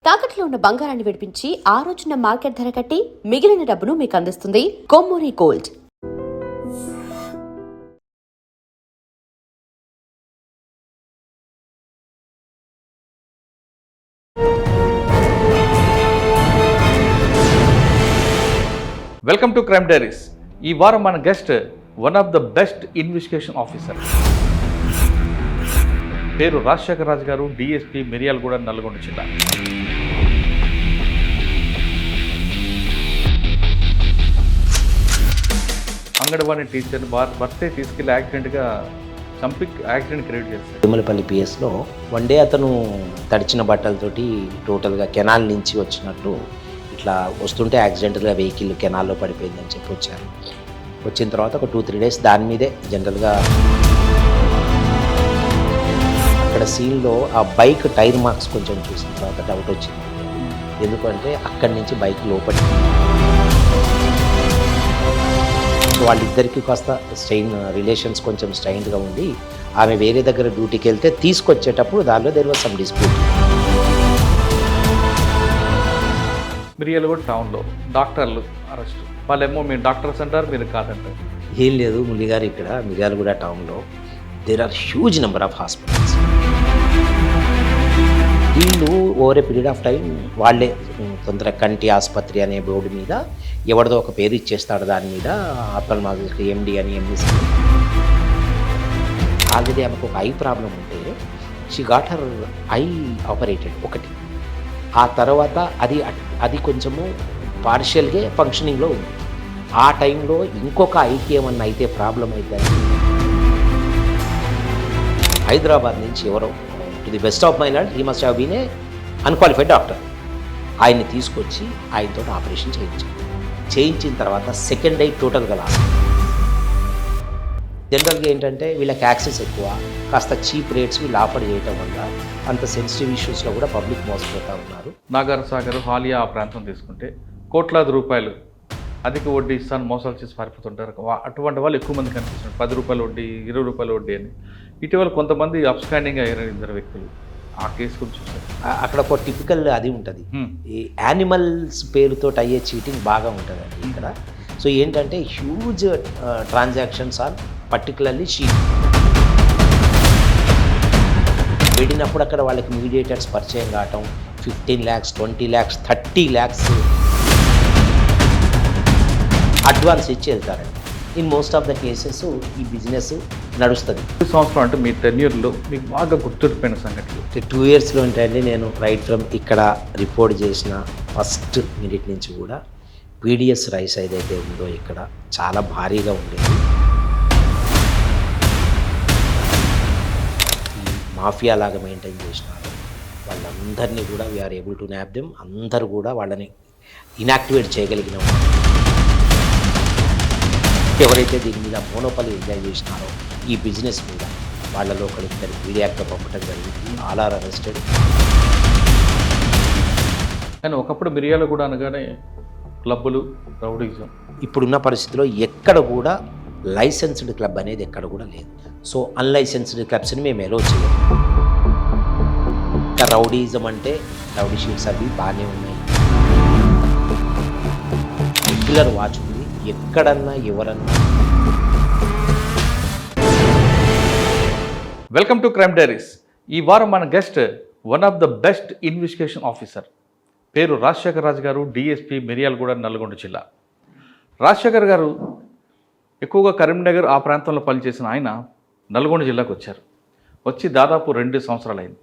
తాకట్లో ఉన్న బంగారాన్ని విడిపించి ఆ రోజున మార్కెట్ ధర కట్టి మిగిలిన డబ్బును మీకు అందిస్తుంది Kommuri gold. Welcome to crime diaries. ఈ వారం మన guest one of the best investigation officer. పేరు రాజశేఖర్ రాజు గారు, డిఎస్పీ, మిర్యాలగూడ, నల్గొండ జిల్లా. అంగన్వాడీ టీచర్ భర్తే తీసుకెళ్లి యాక్సిడెంట్గా చంపి యాక్సిడెంట్ క్రియేట్ చేస్తారు. తిరుమలపల్లి పిఎస్లో వన్ డే అతను తడిచిన బట్టలతోటి టోటల్గా కెనాల్ నుంచి వచ్చినట్టు ఇట్లా వస్తుంటే యాక్సిడెంటల్గా వెహికల్ కెనాల్లో పడిపోయిందని చెప్పి వచ్చారు. వచ్చిన తర్వాత ఒక 2-3 డేస్ దాని మీదే జనరల్గా అక్కడ సీన్లో ఆ బైక్ టైర్ మార్క్స్ కొంచెం చూసిన తర్వాత డౌట్ వచ్చింది. ఎందుకంటే అక్కడి నుంచి బైక్ లోపలి వాళ్ళిద్దరికీ కాస్త రిలేషన్స్ కొంచెం స్ట్రైన్గా ఉండి ఆమె వేరే దగ్గర డ్యూటీకి వెళ్తే తీసుకొచ్చేటప్పుడు దానిలో there was some dispute. Miryalaguda టౌన్లో డాక్టర్లు అరెస్ట్. వాళ్ళేమో మీరు డాక్టర్స్ అంటారు, మీరు కాదంటారు. ఏం లేదు మురళి గారు, ఇక్కడ మిర్యాలగూడ టౌన్లో there are huge number of hospitals. వీళ్ళు over a period of time వాళ్ళే తొందర కంటి ఆసుపత్రి అనే బోర్డు మీద ఎవరిదో ఒక పేరు ఇచ్చేస్తాడు. దాని మీద ఆప్థాల్మాలజిస్ట్ ఎండి అని ఎంబీసీ. ఆల్రెడీ ఆమెకు ఒక ఐ ప్రాబ్లం ఉంటే she got her eye operated ఒకటి. ఆ తర్వాత అది కొంచెము పార్షియల్గా ఫంక్షనింగ్లో ఉంది. ఆ టైంలో ఇంకొక ఐకి ఏమన్నా అయితే ప్రాబ్లం అవుతుంది. హైదరాబాద్ నుంచి ఎవరో to the best of my knowledge he must have been a unqualified doctor. ఆయన్ని తీసుకొచ్చి ఆయనతో ఆపరేషన్ చేయించిన తర్వాత సెకండ్ ఐ టోటల్గా లాస్. జనరల్గా ఏంటంటే వీళ్ళకి యాక్సెస్ ఎక్కువ, కాస్త చీప్ రేట్స్ వీళ్ళు ఆఫర్ చేయటం వల్ల అంత సెన్సిటివ్ ఇష్యూస్లో కూడా పబ్లిక్ మోసపోతూ ఉన్నారు. నాగార్ సాగర్, హాలియా ఆ ప్రాంతం తీసుకుంటే కోట్లాది రూపాయలు అధిక వడ్డీ ఇస్తాను మోసాలు చేసి పారిపోతుంటారు. అటువంటి వాళ్ళు ఎక్కువ మంది కనిపిస్తున్నారు. 10 రూపాయల వడ్డీ, 20 రూపాయల వడ్డీ అని. ఇటీవల కొంతమంది అప్స్టాండింగ్ అయ్యారు 2 వ్యక్తులు. ఆ కేసు గురించి చూస్తారు. అక్కడ ఒక టిపికల్ అది ఉంటుంది, ఈ యానిమల్స్ పేరుతో అయ్యే చీటింగ్ బాగా ఉంటుంది అండి ఇక్కడ. సో ఏంటంటే huge transactions are particularly cheap. వెళ్ళినప్పుడు అక్కడ వాళ్ళకి మీడియేటర్స్ పరిచయం కావటం, 15 lakhs, 20 lakhs, 30 lakhs అడ్వాన్స్ ఇచ్చి వెళ్తారండి. In most of the cases ఈ బిజినెస్ నడుస్తుంది. 2 సంవత్సరాలు అంటే మీ టెన్యూర్లో మీకు బాగా గుర్తుండిపోయిన సంఘటనలు? 2 yearsలో ఏంటంటే నేను రైట్ ఫ్రమ్ ఇక్కడ రిపోర్ట్ చేసిన ఫస్ట్ మినిట్ నుంచి కూడా పీడిఎస్ రైస్ ఏదైతే ఉందో ఇక్కడ చాలా భారీగా ఉండేది. మాఫియా లాగా మెయింటైన్ చేసినారు. వాళ్ళందరినీ కూడా we are able to nab them. అందరూ కూడా వాళ్ళని ఇనాక్టివేట్ చేయగలిగిన ఎవరైతే దీని మీద మోనోపలి ఎంజాయ్ చేసినారో ఈ బిజినెస్ మీద వాళ్ళలో ఒకరిద్దరు మీడియాతో పంపడం జరిగింది. All are arrested. కానీ ఒకప్పుడు మిర్యాలగూడ అనగానే క్లబ్బులు, రౌడీజం. ఇప్పుడున్న పరిస్థితిలో ఎక్కడ కూడా లైసెన్స్డ్ క్లబ్ అనేది ఎక్కడ కూడా లేదు. సో అన్లైసెన్స్డ్ క్లబ్స్ని మేము ఎలో చేయము. ఇంకా రౌడీజం అంటే రౌడీ షీట్స్ అవి బాగానే ఉన్నాయి. రెగ్యులర్ వాచ్ ఉంది. ఎక్కడన్నా ఎవరన్నా. Welcome to crime diaries. ఈ వారం మన guest one of the best investigation officer. పేరు రాజశేఖర్ రాజు గారు, డిఎస్పీ, మిర్యాలగూడ, నల్గొండ జిల్లా. రాజశేఖర్ గారు ఎక్కువగా కరీంనగర్ ఆ ప్రాంతంలో పనిచేసిన ఆయన నల్గొండ జిల్లాకు వచ్చారు. వచ్చి దాదాపు 2 సంవత్సరాలు అయింది.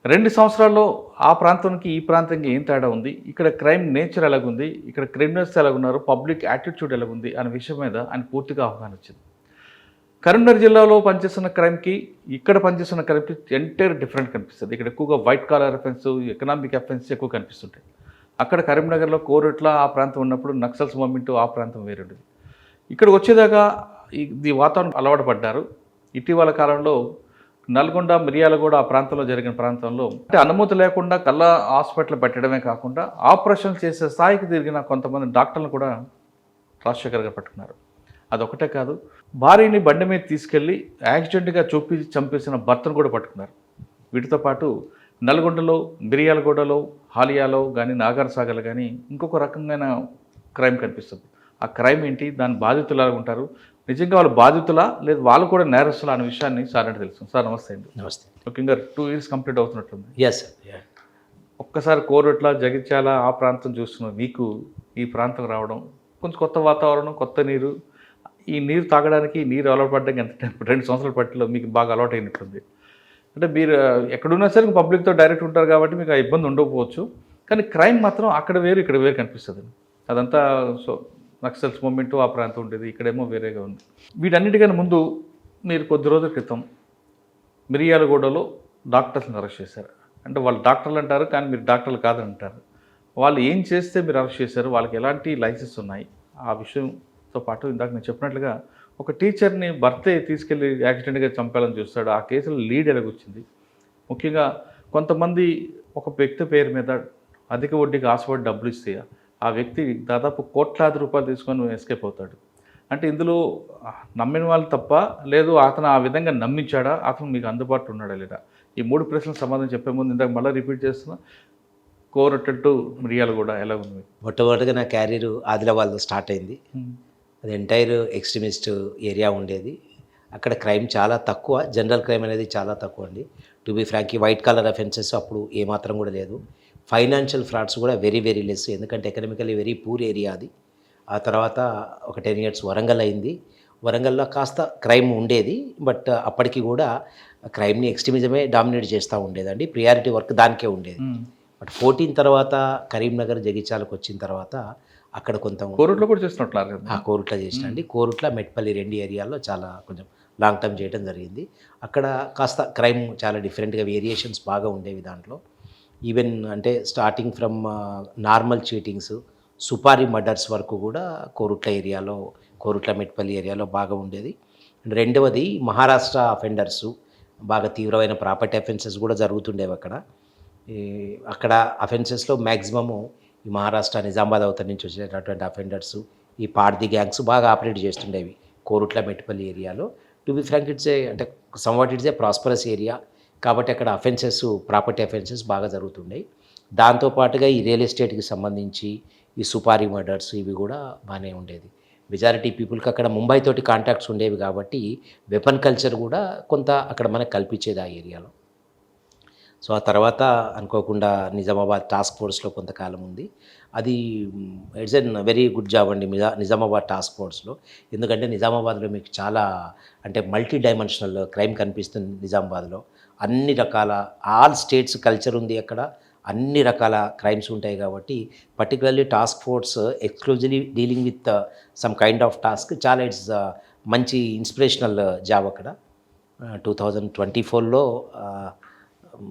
2 సంవత్సరాల్లో ఆ ప్రాంతానికి ఈ ప్రాంతానికి ఏం తేడా ఉంది, ఇక్కడ క్రైమ్ నేచర్ ఎలాగుంది, ఇక్కడ క్రిమినల్స్ ఎలాగున్నారు, పబ్లిక్ యాటిట్యూడ్ ఎలాగుంది అనే విషయం మీద ఆయన పూర్తిగా అవగాహన వచ్చింది. కరీంనగర్ జిల్లాలో పనిచేస్తున్న క్రైమ్కి ఇక్కడ పనిచేస్తున్న క్రైమ్కి ఎంటైర్ డిఫరెంట్ కనిపిస్తుంది. ఇక్కడ ఎక్కువగా white collar offence, economic offence ఎక్కువ కనిపిస్తుంటాయి. అక్కడ కరీంనగర్లో కోరుట్ల ఆ ప్రాంతం ఉన్నప్పుడు నక్సల్స్ మూమెంట్ ఆ ప్రాంతం వేరుండేది. ఇక్కడికి వచ్చేదాకా ఈ వాతావరణం అలవాటు పడ్డారు. ఇటీవల కాలంలో నల్గొండ, మిర్యాలగూడ ఆ ప్రాంతంలో జరిగిన ప్రాంతంలో అంటే అనుమతి లేకుండా కళ్ళ హాస్పిటల్ పెట్టడమే కాకుండా ఆపరేషన్లు చేసే స్థాయికి తిరిగిన కొంతమంది డాక్టర్లను కూడా రాజశేఖర్ గారు పట్టుకున్నారు. అదొకటే కాదు, భార్యని బండి మీద తీసుకెళ్ళి యాక్సిడెంట్గా చంపేసిన భర్తను కూడా పట్టుకున్నారు. వీటితో పాటు నల్గొండలో, మిర్యాలగూడలో, హాలియాలో కానీ, నాగార్సాగర్లో కానీ ఇంకొక రకమైన క్రైమ్ కనిపిస్తుంది. ఆ క్రైమ్ ఏంటి, దాని బాధితులు ఎలా ఉంటారు, నిజంగా వాళ్ళు బాధితులా లేదు వాళ్ళు కూడా నేరస్తులా అనే విషయాన్ని సార్ అంటే తెలుసు. సార్ నమస్తే అండి. నమస్తే. ముఖ్యంగా 2 years కంప్లీట్ అవుతున్నట్టుంది. Yes sir. ఒక్కసారి కోరుట్ల, జగిత్యాల ఆ ప్రాంతం చూస్తున్న మీకు ఈ ప్రాంతం రావడం, కొంచెం కొత్త వాతావరణం, కొత్త నీరు, ఈ నీరు తాగడానికి, ఈ నీరు అలవాటు పడడానికి ఎంత టైం 2 సంవత్సరాల పట్టిలో మీకు బాగా అలవాటు అయినట్టుంది. అంటే మీరు ఎక్కడున్నా సరే పబ్లిక్తో డైరెక్ట్ ఉంటారు కాబట్టి మీకు ఆ ఇబ్బంది ఉండకపోవచ్చు. కానీ క్రైమ్ మాత్రం అక్కడ వేరు, ఇక్కడ వేరు కనిపిస్తుంది. అదంతా సో నక్సల్స్ మూమెంట్ ఆ ప్రాంతం ఉండేది, ఇక్కడేమో వేరేగా ఉంది. వీటన్నిటికన్నా ముందు మీరు కొద్ది రోజుల క్రితం మిర్యాలగూడలో డాక్టర్స్ని అరెస్ట్ చేశారు. అంటే వాళ్ళు డాక్టర్లు అంటారు కానీ మీరు డాక్టర్లు కాదని అంటారు. వాళ్ళు ఏం చేస్తే మీరు అరెస్ట్ చేశారు, వాళ్ళకి ఎలాంటి లైసెన్స్ ఉన్నాయి, ఆ విషయంతో పాటు ఇందాక నేను చెప్పినట్లుగా ఒక టీచర్ని భర్తే తీసుకెళ్ళి యాక్సిడెంట్గా చంపాలని చూస్తాడు. ఆ కేసులో లీడ్ ఎలాగొచ్చింది, ముఖ్యంగా కొంతమంది ఒక వ్యక్తి పేరు మీద అధిక వడ్డీకి ఆశపడి డబ్బులు ఇస్తే ఆ వ్యక్తి దాదాపు కోట్లాది రూపాయలు తీసుకొని ఎస్కేప్ అవుతాడు. అంటే ఇందులో నమ్మిన వాళ్ళు తప్ప, లేదు అతను ఆ విధంగా నమ్మించాడా, అతను మీకు అందుబాటులో ఉన్నాడా లేదా, ఈ 3 ప్రశ్నలకు సమాధానం చెప్పే ముందు ఇందాక మళ్ళీ రిపీట్ చేస్తున్నా, కోరట్ టు మిర్యాలగూడ ఎలా ఉంది మీకు? మొట్టమొదటిగా నా క్యారియర్ ఆదిలాబాద్లో స్టార్ట్ అయింది. అది ఎంటైర్ ఎక్స్ట్రీమిస్ట్ ఏరియా ఉండేది. అక్కడ క్రైమ్ చాలా తక్కువ, జనరల్ క్రైమ్ అనేది చాలా తక్కువ అండి. To be frank, white collar offences అప్పుడు ఏమాత్రం కూడా లేదు. ఫైనాన్షియల్ ఫ్రాడ్స్ కూడా వెరీ వెరీ లెస్, ఎందుకంటే ఎకనామికలీ వెరీ పూర్ ఏరియా అది. ఆ తర్వాత ఒక 10 years వరంగల్ అయింది. వరంగల్లో కాస్త క్రైమ్ ఉండేది, బట్ అప్పటికి కూడా క్రైమ్ని ఎక్స్ట్రీమిజమే డామినేట్ చేస్తూ ఉండేదండి. ప్రియారిటీ వర్క్ దానికే ఉండేది. బట్ 14 తర్వాత కరీంనగర్, జగిత్యాలకు వచ్చిన తర్వాత అక్కడ కొంత కోరుట్లో కూడా చేస్తున్నట్లు కోరుట్ల చేసిన అండి. కోరుట్ల, మెట్పల్లి 2 ఏరియాల్లో చాలా కొంచెం లాంగ్ టర్మ్ చేయడం జరిగింది. అక్కడ కాస్త క్రైమ్ చాలా డిఫరెంట్గా వేరియేషన్స్ బాగా ఉండేవి దాంట్లో. ఈవెన్ అంటే starting from normal cheatings, supari murders వరకు కూడా కోరుట్ల ఏరియాలో, కోరుట్ల మెట్పల్లి ఏరియాలో బాగా ఉండేది. రెండవది మహారాష్ట్ర అఫెండర్సు, బాగా తీవ్రమైన ప్రాపర్టీ అఫెన్సెస్ కూడా జరుగుతుండేవి అక్కడ. అక్కడ అఫెన్సెస్లో మ్యాక్సిమము ఈ మహారాష్ట్ర, నిజామాబాద్ అవతల నుంచి వచ్చేటటువంటి అఫెండర్సు, ఈ పార్దీ గ్యాంగ్స్ బాగా ఆపరేట్ చేస్తుండేవి కోరుట్ల మెట్పల్లి ఏరియాలో. టు బి ఫ్రాంక్, అంటే somewhat it's a prosperous area కాబట్టి అక్కడ అఫెన్సెస్, ప్రాపర్టీ అఫెన్సెస్ బాగా జరుగుతుండేవి. దాంతోపాటుగా ఈ రియల్ ఎస్టేట్కి సంబంధించి ఈ సుపారీ మర్డర్స్ ఇవి కూడా బాగానే ఉండేది. మెజారిటీ పీపుల్కి అక్కడ ముంబై తోటి కాంటాక్ట్స్ ఉండేవి కాబట్టి వెపన్ కల్చర్ కూడా కొంత అక్కడ మనకు కల్పించేది ఆ ఏరియాలో. సో ఆ తర్వాత అనుకోకుండా నిజామాబాద్ టాస్క్ ఫోర్స్లో కొంతకాలం ఉంది. అది it's an very good job అండి నిజామాబాద్ టాస్క్ ఫోర్స్లో. ఎందుకంటే నిజామాబాద్లో మీకు చాలా అంటే మల్టీ డైమెన్షనల్ క్రైమ్ కనిపిస్తుంది నిజామాబాద్లో. అన్ని రకాల ఆల్ స్టేట్స్ కల్చర్ ఉంది అక్కడ, అన్ని రకాల క్రైమ్స్ ఉంటాయి కాబట్టి particularly task force exclusively dealing with some kind of task చాలా ఇట్స్ మంచి ఇన్స్పిరేషనల్ జాబ్ అక్కడ. 2024లో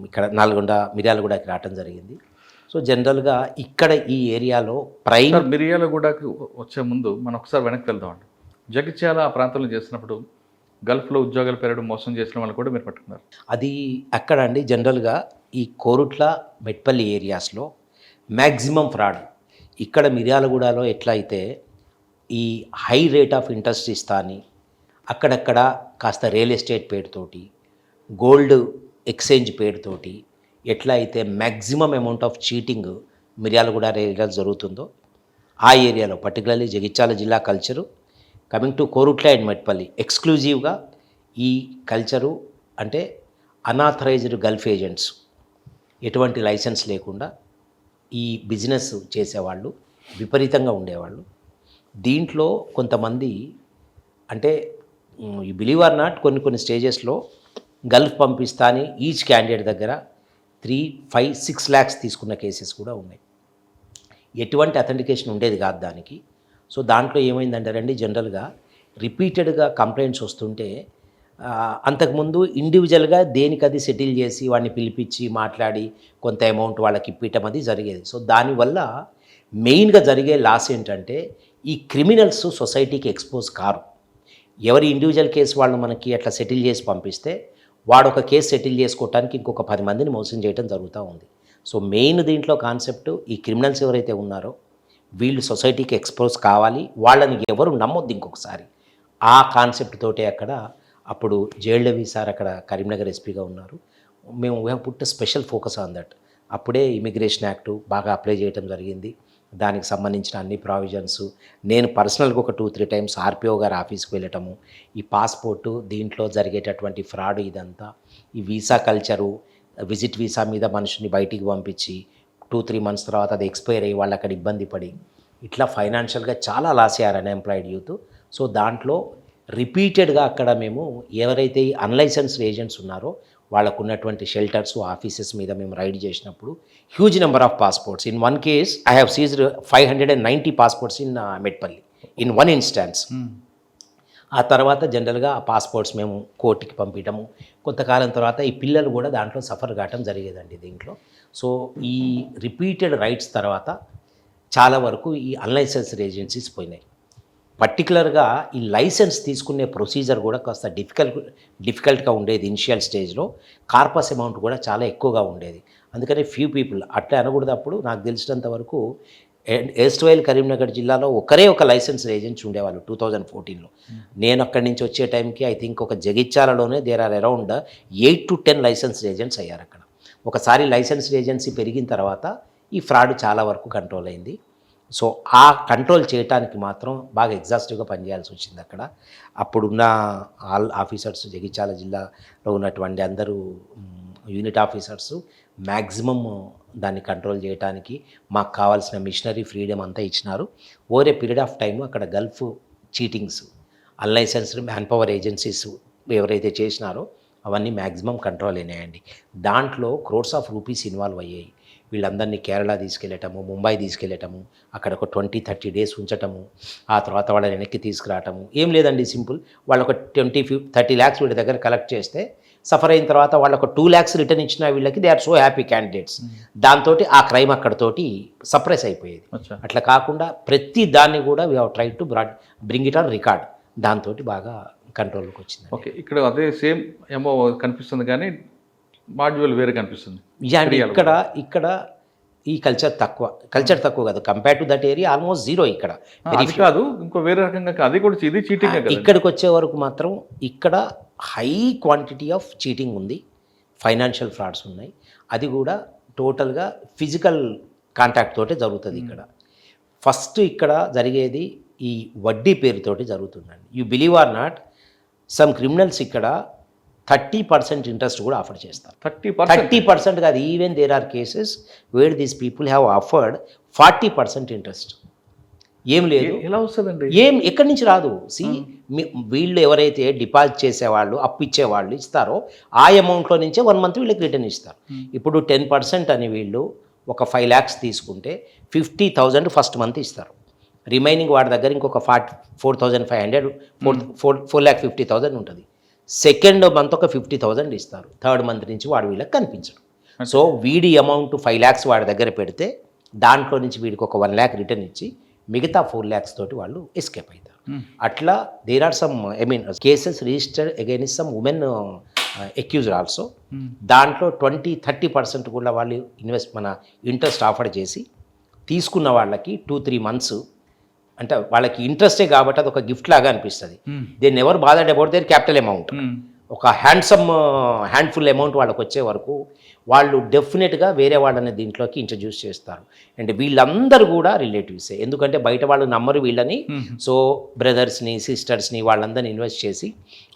ఇక్కడ నల్గొండ, మిర్యాలగూడకి రావటం జరిగింది. సో జనరల్గా ఇక్కడ ఈ ఏరియాలో ప్రైమ్. మిర్యాలగూడకి వచ్చే ముందు మనం ఒకసారి వెనక్కి వెళ్దామండి. జగిత్యాల ఆ ప్రాంతంలో చేసినప్పుడు గల్ఫ్లో ఉద్యోగాలు పెరగడం, మోసం చేసిన వాళ్ళు కూడా మీరు పట్టుకున్నారు. అది అక్కడ అండి జనరల్గా ఈ కోరుట్ల, మెట్పల్లి ఏరియాస్లో మ్యాక్సిమం ఫ్రాడ్. ఇక్కడ మిర్యాలగూడలో ఎట్లా అయితే ఈ హై రేట్ ఆఫ్ ఇంట్రెస్ట్ ఇస్తా అని అక్కడక్కడ కాస్త రియల్ ఎస్టేట్ పేరుతోటి, గోల్డ్ ఎక్స్చేంజ్ పేరుతోటి ఎట్లా అయితే maximum amount of cheating Miryalaguda ఏరియాలో జరుగుతుందో ఆ ఏరియాలో పర్టికులర్లీ జగిత్యాల జిల్లా culture, coming to Korutla and Metpally ఎక్స్క్లూజివ్గా ఈ కల్చరు అంటే అనాథరైజ్డ్ గల్ఫ్ ఏజెంట్స్, ఎటువంటి లైసెన్స్ లేకుండా ఈ బిజినెస్ చేసేవాళ్ళు విపరీతంగా ఉండేవాళ్ళు. దీంట్లో కొంతమంది అంటే ఈ బిలీవ్ ఆర్ నాట్ కొన్ని స్టేజెస్లో గల్ఫ్ పంపిస్తా అని ఈచ్ క్యాండిడేట్ దగ్గర 3, 5, 6 lakhs తీసుకున్న కేసెస్ కూడా ఉన్నాయి. ఎటువంటి అథెంటికేషన్ ఉండేది కాదు దానికి. సో దాంట్లో ఏమైందంటే రండి, జనరల్గా రిపీటెడ్గా కంప్లైంట్స్ వస్తుంటే అంతకుముందు ఇండివిజువల్గా దేనికది సెటిల్ చేసి వాడిని పిలిపించి మాట్లాడి కొంత అమౌంట్ వాళ్ళకి ఇప్పించడం అది జరిగేది. సో దానివల్ల మెయిన్గా జరిగే లాస్ ఏంటంటే ఈ క్రిమినల్స్ సొసైటీకి ఎక్స్పోజ్ కారు. ఎవరి ఇండివిజువల్ కేసు వాళ్ళు మనకి అట్లా సెటిల్ చేసి పంపిస్తే వాడు ఒక కేసు సెటిల్ చేసుకోవడానికి ఇంకొక 10 మందిని మోసం చేయడం జరుగుతూ ఉంది. సో మెయిన్ దీంట్లో కాన్సెప్ట్ ఈ క్రిమినల్స్ ఎవరైతే ఉన్నారో వీళ్ళు సొసైటీకి ఎక్స్పోజ్ కావాలి, వాళ్ళని ఎవరు నమ్మొద్దు ఇంకొకసారి. ఆ కాన్సెప్ట్ తోటే అక్కడ అప్పుడు జయలవి సార్ అక్కడ కరీంనగర్ ఎస్పీగా ఉన్నారు. మేము we have put special focus on that. అప్పుడే ఇమిగ్రేషన్ యాక్టు బాగా అప్లై చేయడం జరిగింది. దానికి సంబంధించిన అన్ని ప్రావిజన్స్ నేను పర్సనల్గా ఒక 2-3 టైమ్స్ ఆర్పిఓ గారి ఆఫీస్కి వెళ్ళటము, ఈ పాస్పోర్టు దీంట్లో జరిగేటటువంటి ఫ్రాడ్ ఇదంతా, ఈ వీసా కల్చరు, విజిట్ వీసా మీద మనుషుని బయటికి పంపించి 2-3 మంత్స్ తర్వాత అది ఎక్స్పైర్ అయ్యి వాళ్ళు అక్కడ ఇబ్బంది పడి ఇట్లా ఫైనాన్షియల్గా చాలా లాస్ అయ్యారు అన్ఎంప్లాయిడ్ యూత్. సో దాంట్లో రిపీటెడ్గా అక్కడ మేము ఎవరైతే ఈ అన్లైసెన్స్డ్ ఏజెంట్స్ ఉన్నారో వాళ్ళకు ఉన్నటువంటి షెల్టర్స్ ఆఫీసెస్ మీద మేము రైడ్ చేసినప్పుడు huge number of passports. In one case I have seized 590 passports in Metpally in one instance. ఆ తర్వాత జనరల్గా ఆ పాస్పోర్ట్స్ మేము కోర్టుకి పంపించడము, కొంతకాలం తర్వాత ఈ పిల్లలు కూడా దాంట్లో సఫర్ కావటం జరిగేదండి దీంట్లో. సో ఈ రిపీటెడ్ రైట్స్ తర్వాత చాలా వరకు ఈ అన్లైసెన్స్డ్ ఏజెన్సీస్ పోయినాయి. పర్టికులర్గా ఈ లైసెన్స్ తీసుకునే ప్రొసీజర్ కూడా కాస్త డిఫికల్ట్గా ఉండేది ఇనిషియల్ స్టేజ్లో. కార్పస్ అమౌంట్ కూడా చాలా ఎక్కువగా ఉండేది. అందుకని ఫ్యూ పీపుల్ అట్లా అనకూడదు. అప్పుడు నాకు తెలిసినంత వరకు ఎస్ట్వైల్ కరీంనగర్ జిల్లాలో ఒకరే ఒక లైసెన్స్డ్ ఏజెంట్స్ ఉండేవాళ్ళు 2014లో. నేను అక్కడి నుంచి వచ్చే టైంకి ఐ థింక్ ఒక జగిత్యాలలోనే there are around 8 to 10 licensed agents అయ్యారు అక్కడ. ఒకసారి లైసెన్స్డ్ ఏజెన్సీ పెరిగిన తర్వాత ఈ ఫ్రాడ్ చాలా వరకు కంట్రోల్ అయింది. సో ఆ కంట్రోల్ చేయడానికి మాత్రం బాగా ఎగ్జాస్టివ్గా పనిచేయాల్సి వచ్చింది అక్కడ. అప్పుడున్న ఆల్ ఆఫీసర్స్, జగిత్యాల జిల్లాలో ఉన్నటువంటి అందరూ యూనిట్ ఆఫీసర్సు మ్యాక్సిమమ్ దాన్ని కంట్రోల్ చేయడానికి మాకు కావాల్సిన మిషనరీ ఫ్రీడమ్ అంతా ఇచ్చినారు. Over a period of time అక్కడ gulf cheatings, unlicensed man power agencies ఎవరైతే చేసినారో అవన్నీ మ్యాక్సిమం కంట్రోల్ అయినాయండి. దాంట్లో క్రోర్స్ ఆఫ్ రూపీస్ ఇన్వాల్వ్ అయ్యాయి. వీళ్ళందరినీ కేరళ తీసుకెళ్ళటము, ముంబై తీసుకెళ్ళటము, అక్కడ ఒక 20-30 డేస్ ఉంచటము, ఆ తర్వాత వాళ్ళని వెనక్కి తీసుకురావటము. ఏం లేదండి, సింపుల్. వాళ్ళు ఒక 20-30 lakhs వీళ్ళ దగ్గర కలెక్ట్ చేస్తే సఫర్ అయిన తర్వాత వాళ్ళు ఒక 2 lakhs రిటర్న్ ఇచ్చిన వీళ్ళకి they are so happy candidates. దాంతో ఆ క్రైమ్ అక్కడతోటి సప్రెస్ అయిపోయేది. అట్లా కాకుండా ప్రతి దాన్ని కూడా we have try to bring it on record. దాంతో బాగా కంట్రోల్కి వచ్చింది. ఓకే, ఇక్కడ అదే సేమ్ ఏమో కనిపిస్తుంది కానీ మాడ్యూల్ వేరే కనిపిస్తుంది. ఇక్కడ ఈ కల్చర్ తక్కువ కాదు compare to that area, almost zero. ఇక్కడ అది కాదు, ఇంకో వేరే రకంగా అది కూడా ఇది చీటింగ్. ఇక్కడికి వచ్చే వరకు మాత్రం ఇక్కడ హై క్వాంటిటీ ఆఫ్ చీటింగ్ ఉంది, ఫైనాన్షియల్ ఫ్రాడ్స్ ఉన్నాయి. అది కూడా టోటల్గా ఫిజికల్ కాంటాక్ట్ తోటే జరుగుతుంది. ఇక్కడ ఫస్ట్ ఇక్కడ జరిగేది ఈ వడ్డీ పేరుతోటి జరుగుతుందండి. You believe or not, some criminals ఇక్కడ 30% ఇంట్రెస్ట్ కూడా ఆఫర్ చేస్తారు. 30% కాదు, even there are cases where these people have offered 40% interest. ఏం లేదు, ఎలా వస్తుందండి? ఎక్కడి నుంచి రాదు. వీళ్ళు ఎవరైతే డిపాజిట్ చేసేవాళ్ళు, అప్పు ఇచ్చేవాళ్ళు ఇస్తారో ఆ అమౌంట్లో నుంచే 1 month వీళ్ళకి రిటర్న్ ఇస్తారు. ఇప్పుడు 10% అని వీళ్ళు ఒక 5 lakhs తీసుకుంటే 50,000 ఫస్ట్ మంత్ ఇస్తారు. రిమైనింగ్ వాడి దగ్గర ఇంకొక 4,500 4,50,000 ఉంటుంది. సెకండ్ మంత్ ఒక 50,000 ఇస్తారు. థర్డ్ మంత్ నుంచి వాడు వీళ్ళకి కనిపించడు. సో వీడి అమౌంట్ 5 lakhs వాడి దగ్గర పెడితే దాంట్లో నుంచి వీడికి ఒక 1 lakh రిటర్న్ ఇచ్చి మిగతా 4 lakhs తోటి వాళ్ళు ఎస్కేప్ అవుతారు. అట్లా there are some cases registered against some women accused also. దాంట్లో 20-30% కూడా వాళ్ళు ఇంట్రెస్ట్ ఆఫర్ చేసి తీసుకున్న వాళ్ళకి 2-3 months అంటే వాళ్ళకి ఇంట్రెస్టే కాబట్టి అది ఒక గిఫ్ట్ లాగా అనిపిస్తుంది. They never bothered about their capital amount. ఒక హ్యాండ్ఫుల్ అమౌంట్ వాళ్ళకి వచ్చే వరకు వాళ్ళు డెఫినెట్గా వేరే వాళ్ళని దీంట్లోకి ఇంట్రడ్యూస్ చేస్తారు. అండ్ వీళ్ళందరూ కూడా రిలేటివ్సే, ఎందుకంటే బయట వాళ్ళు నమ్మరు వీళ్ళని. సో బ్రదర్స్ని, సిస్టర్స్ని వాళ్ళందరినీ ఇన్వెస్ట్ చేసి,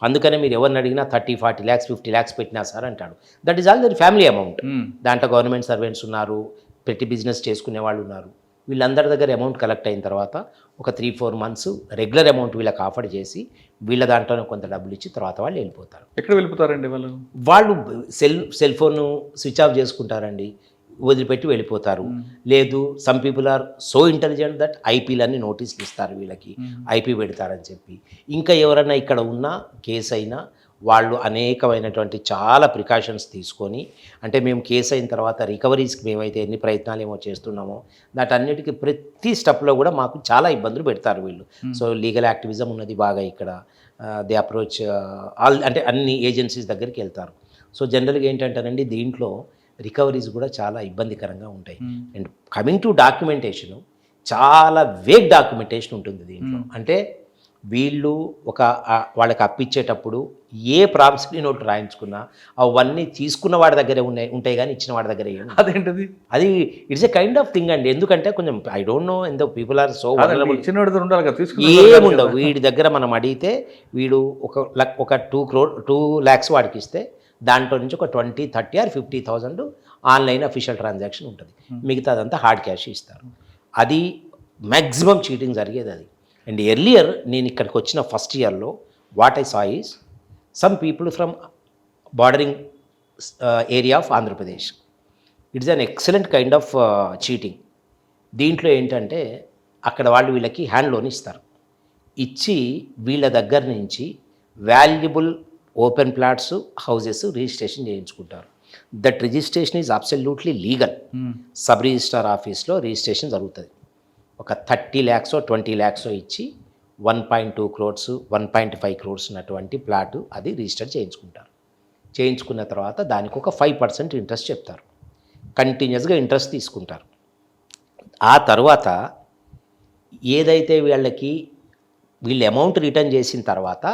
అందుకనే మీరు ఎవరిని అడిగినా 30-40 lakhs 50 lakhs పెట్టినా సార్ అంటాడు. That is all their family amount. దాంట్లో గవర్నమెంట్ సర్వెంట్స్ ఉన్నారు, పెట్టి బిజినెస్ చేసుకునే వాళ్ళు ఉన్నారు. వీళ్ళందరి దగ్గర అమౌంట్ కలెక్ట్ అయిన తర్వాత ఒక 3-4 months రెగ్యులర్ అమౌంట్ వీళ్ళకి ఆఫర్ చేసి వీళ్ళ దాంట్లోనే కొంత డబ్బులు ఇచ్చి తర్వాత వాళ్ళు వెళ్ళిపోతారు. ఎక్కడ వెళ్ళిపోతారండి వాళ్ళు? సెల్ ఫోన్ స్విచ్ ఆఫ్ చేసుకుంటారండి, వదిలిపెట్టి వెళ్ళిపోతారు. లేదు, some people are so intelligent that ఐపీలన్నీ నోటీసులు ఇస్తారు వీళ్ళకి, ఐపీ పెడతారని చెప్పి. ఇంకా ఎవరైనా ఇక్కడ ఉన్న కేసు అయినా వాళ్ళు అనేకమైనటువంటి చాలా ప్రికాషన్స్ తీసుకొని, అంటే మేము కేసు అయిన తర్వాత రికవరీస్కి మేమైతే ఎన్ని ప్రయత్నాలు ఏమో చేస్తున్నామో వాటన్నిటికీ ప్రతి స్టెప్లో కూడా మాకు చాలా ఇబ్బందులు పెడతారు వీళ్ళు. సో లీగల్ యాక్టివిజం ఉన్నది బాగా ఇక్కడ. దే అప్రోచ్ అంటే అన్ని ఏజెన్సీస్ దగ్గరికి వెళ్తారు. సో జనరల్గా ఏంటంటారండి, దీంట్లో రికవరీస్ కూడా చాలా ఇబ్బందికరంగా ఉంటాయి. అండ్ కమింగ్ టు డాక్యుమెంటేషన్, చాలా వేగ్ డాక్యుమెంటేషన్ ఉంటుంది దీంట్లో. అంటే వీళ్ళు వాళ్ళకి అప్పిచ్చేటప్పుడు ఏ ప్రామిసరీ నోట్ రాయించుకున్నా అవన్నీ తీసుకున్న వాడి దగ్గరే ఉంటాయి కానీ ఇచ్చిన వాడి దగ్గర ఏమి అదేంటిది? అది it's a kind of thing అండి. ఎందుకంటే కొంచెం ఐ డోంట్ నో ఎంతో పీపుల్ ఆర్ సో వనరబుల్. చిన్నవాడి దగ్గర ఉండాలి కదా, ఏముండవు వీడి దగ్గర. మనం అడిగితే వీడు ఒక 2 lakhs వాడికి ఇస్తే దాంట్లో నుంచి ఒక 20, 30 or 50,000 ఆన్లైన్ అఫీషియల్ ట్రాన్సాక్షన్ ఉంటుంది. మిగతా అదంతా హార్డ్ క్యాష్ ఇస్తారు. అది మ్యాక్సిమం చీటింగ్ జరిగేది అది. అండ్ ఎర్లియర్ నేను ఇక్కడికి వచ్చిన ఫస్ట్ ఇయర్లో what I saw is some people from bordering area of Andhra Pradesh. It's an excellent kind of cheating. దీంట్లో ఏంటంటే అక్కడ వాళ్ళు వీళ్ళకి హ్యాండ్ లోన్ ఇస్తారు. ఇచ్చి వీళ్ళ దగ్గర నుంచి valuable open plots, houses registration చేయించుకుంటారు. That registration is absolutely legal. Sub registrar ఆఫీస్లో రిజిస్ట్రేషన్ జరుగుతుంది. ఒక 30 lakhs, 20 lakhs ఇచ్చి 1.2 crores, 1.5 crores ఉన్నటువంటి ప్లాటు అది రిజిస్టర్ చేయించుకుంటారు. చేయించుకున్న తర్వాత దానికి ఒక 5% ఇంట్రెస్ట్ చెప్తారు. కంటిన్యూస్గా ఇంట్రెస్ట్ తీసుకుంటారు. ఆ తర్వాత ఏదైతే వీళ్ళు అమౌంట్ రిటర్న్ చేసిన తర్వాత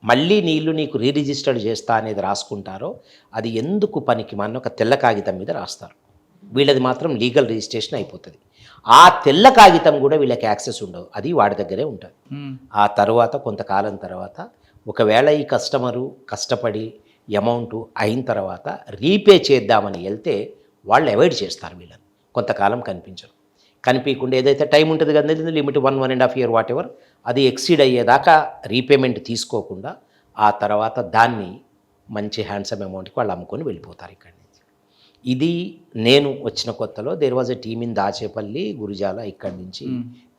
మళ్ళీ నీకు రీరిజిస్టర్డ్ చేస్తా అనేది రాసుకుంటారో అది ఎందుకు పనికి ఒక తెల్ల కాగితం మీద రాస్తారు. వీళ్ళది మాత్రం లీగల్ రిజిస్ట్రేషన్ అయిపోతుంది. ఆ తెల్ల కాగితం కూడా వీళ్ళకి యాక్సెస్ ఉండదు, అది వాడి దగ్గరే ఉంటుంది. ఆ తర్వాత కొంతకాలం తర్వాత ఒకవేళ ఈ కస్టమరు కష్టపడి అమౌంట్ అయిన తర్వాత రీపే చేద్దామని వెళ్తే వాళ్ళు అవాయిడ్ చేస్తారు వీళ్ళని. కొంతకాలం కనిపించకుండా ఏదైతే టైం ఉంటుంది కదా లిమిట్ 1.5 year వాట్ ఎవర్ అది ఎక్సీడ్ అయ్యేదాకా రీపేమెంట్ తీసుకోకుండా ఆ తర్వాత దాన్ని మంచి హ్యాండ్సమ్ అమౌంట్కి వాళ్ళు అమ్ముకొని వెళ్ళిపోతారు ఇక్కడి నుంచి. ఇది నేను వచ్చిన కొత్తలో there was a team in Dachepalli, Gurazala ఇక్కడి నుంచి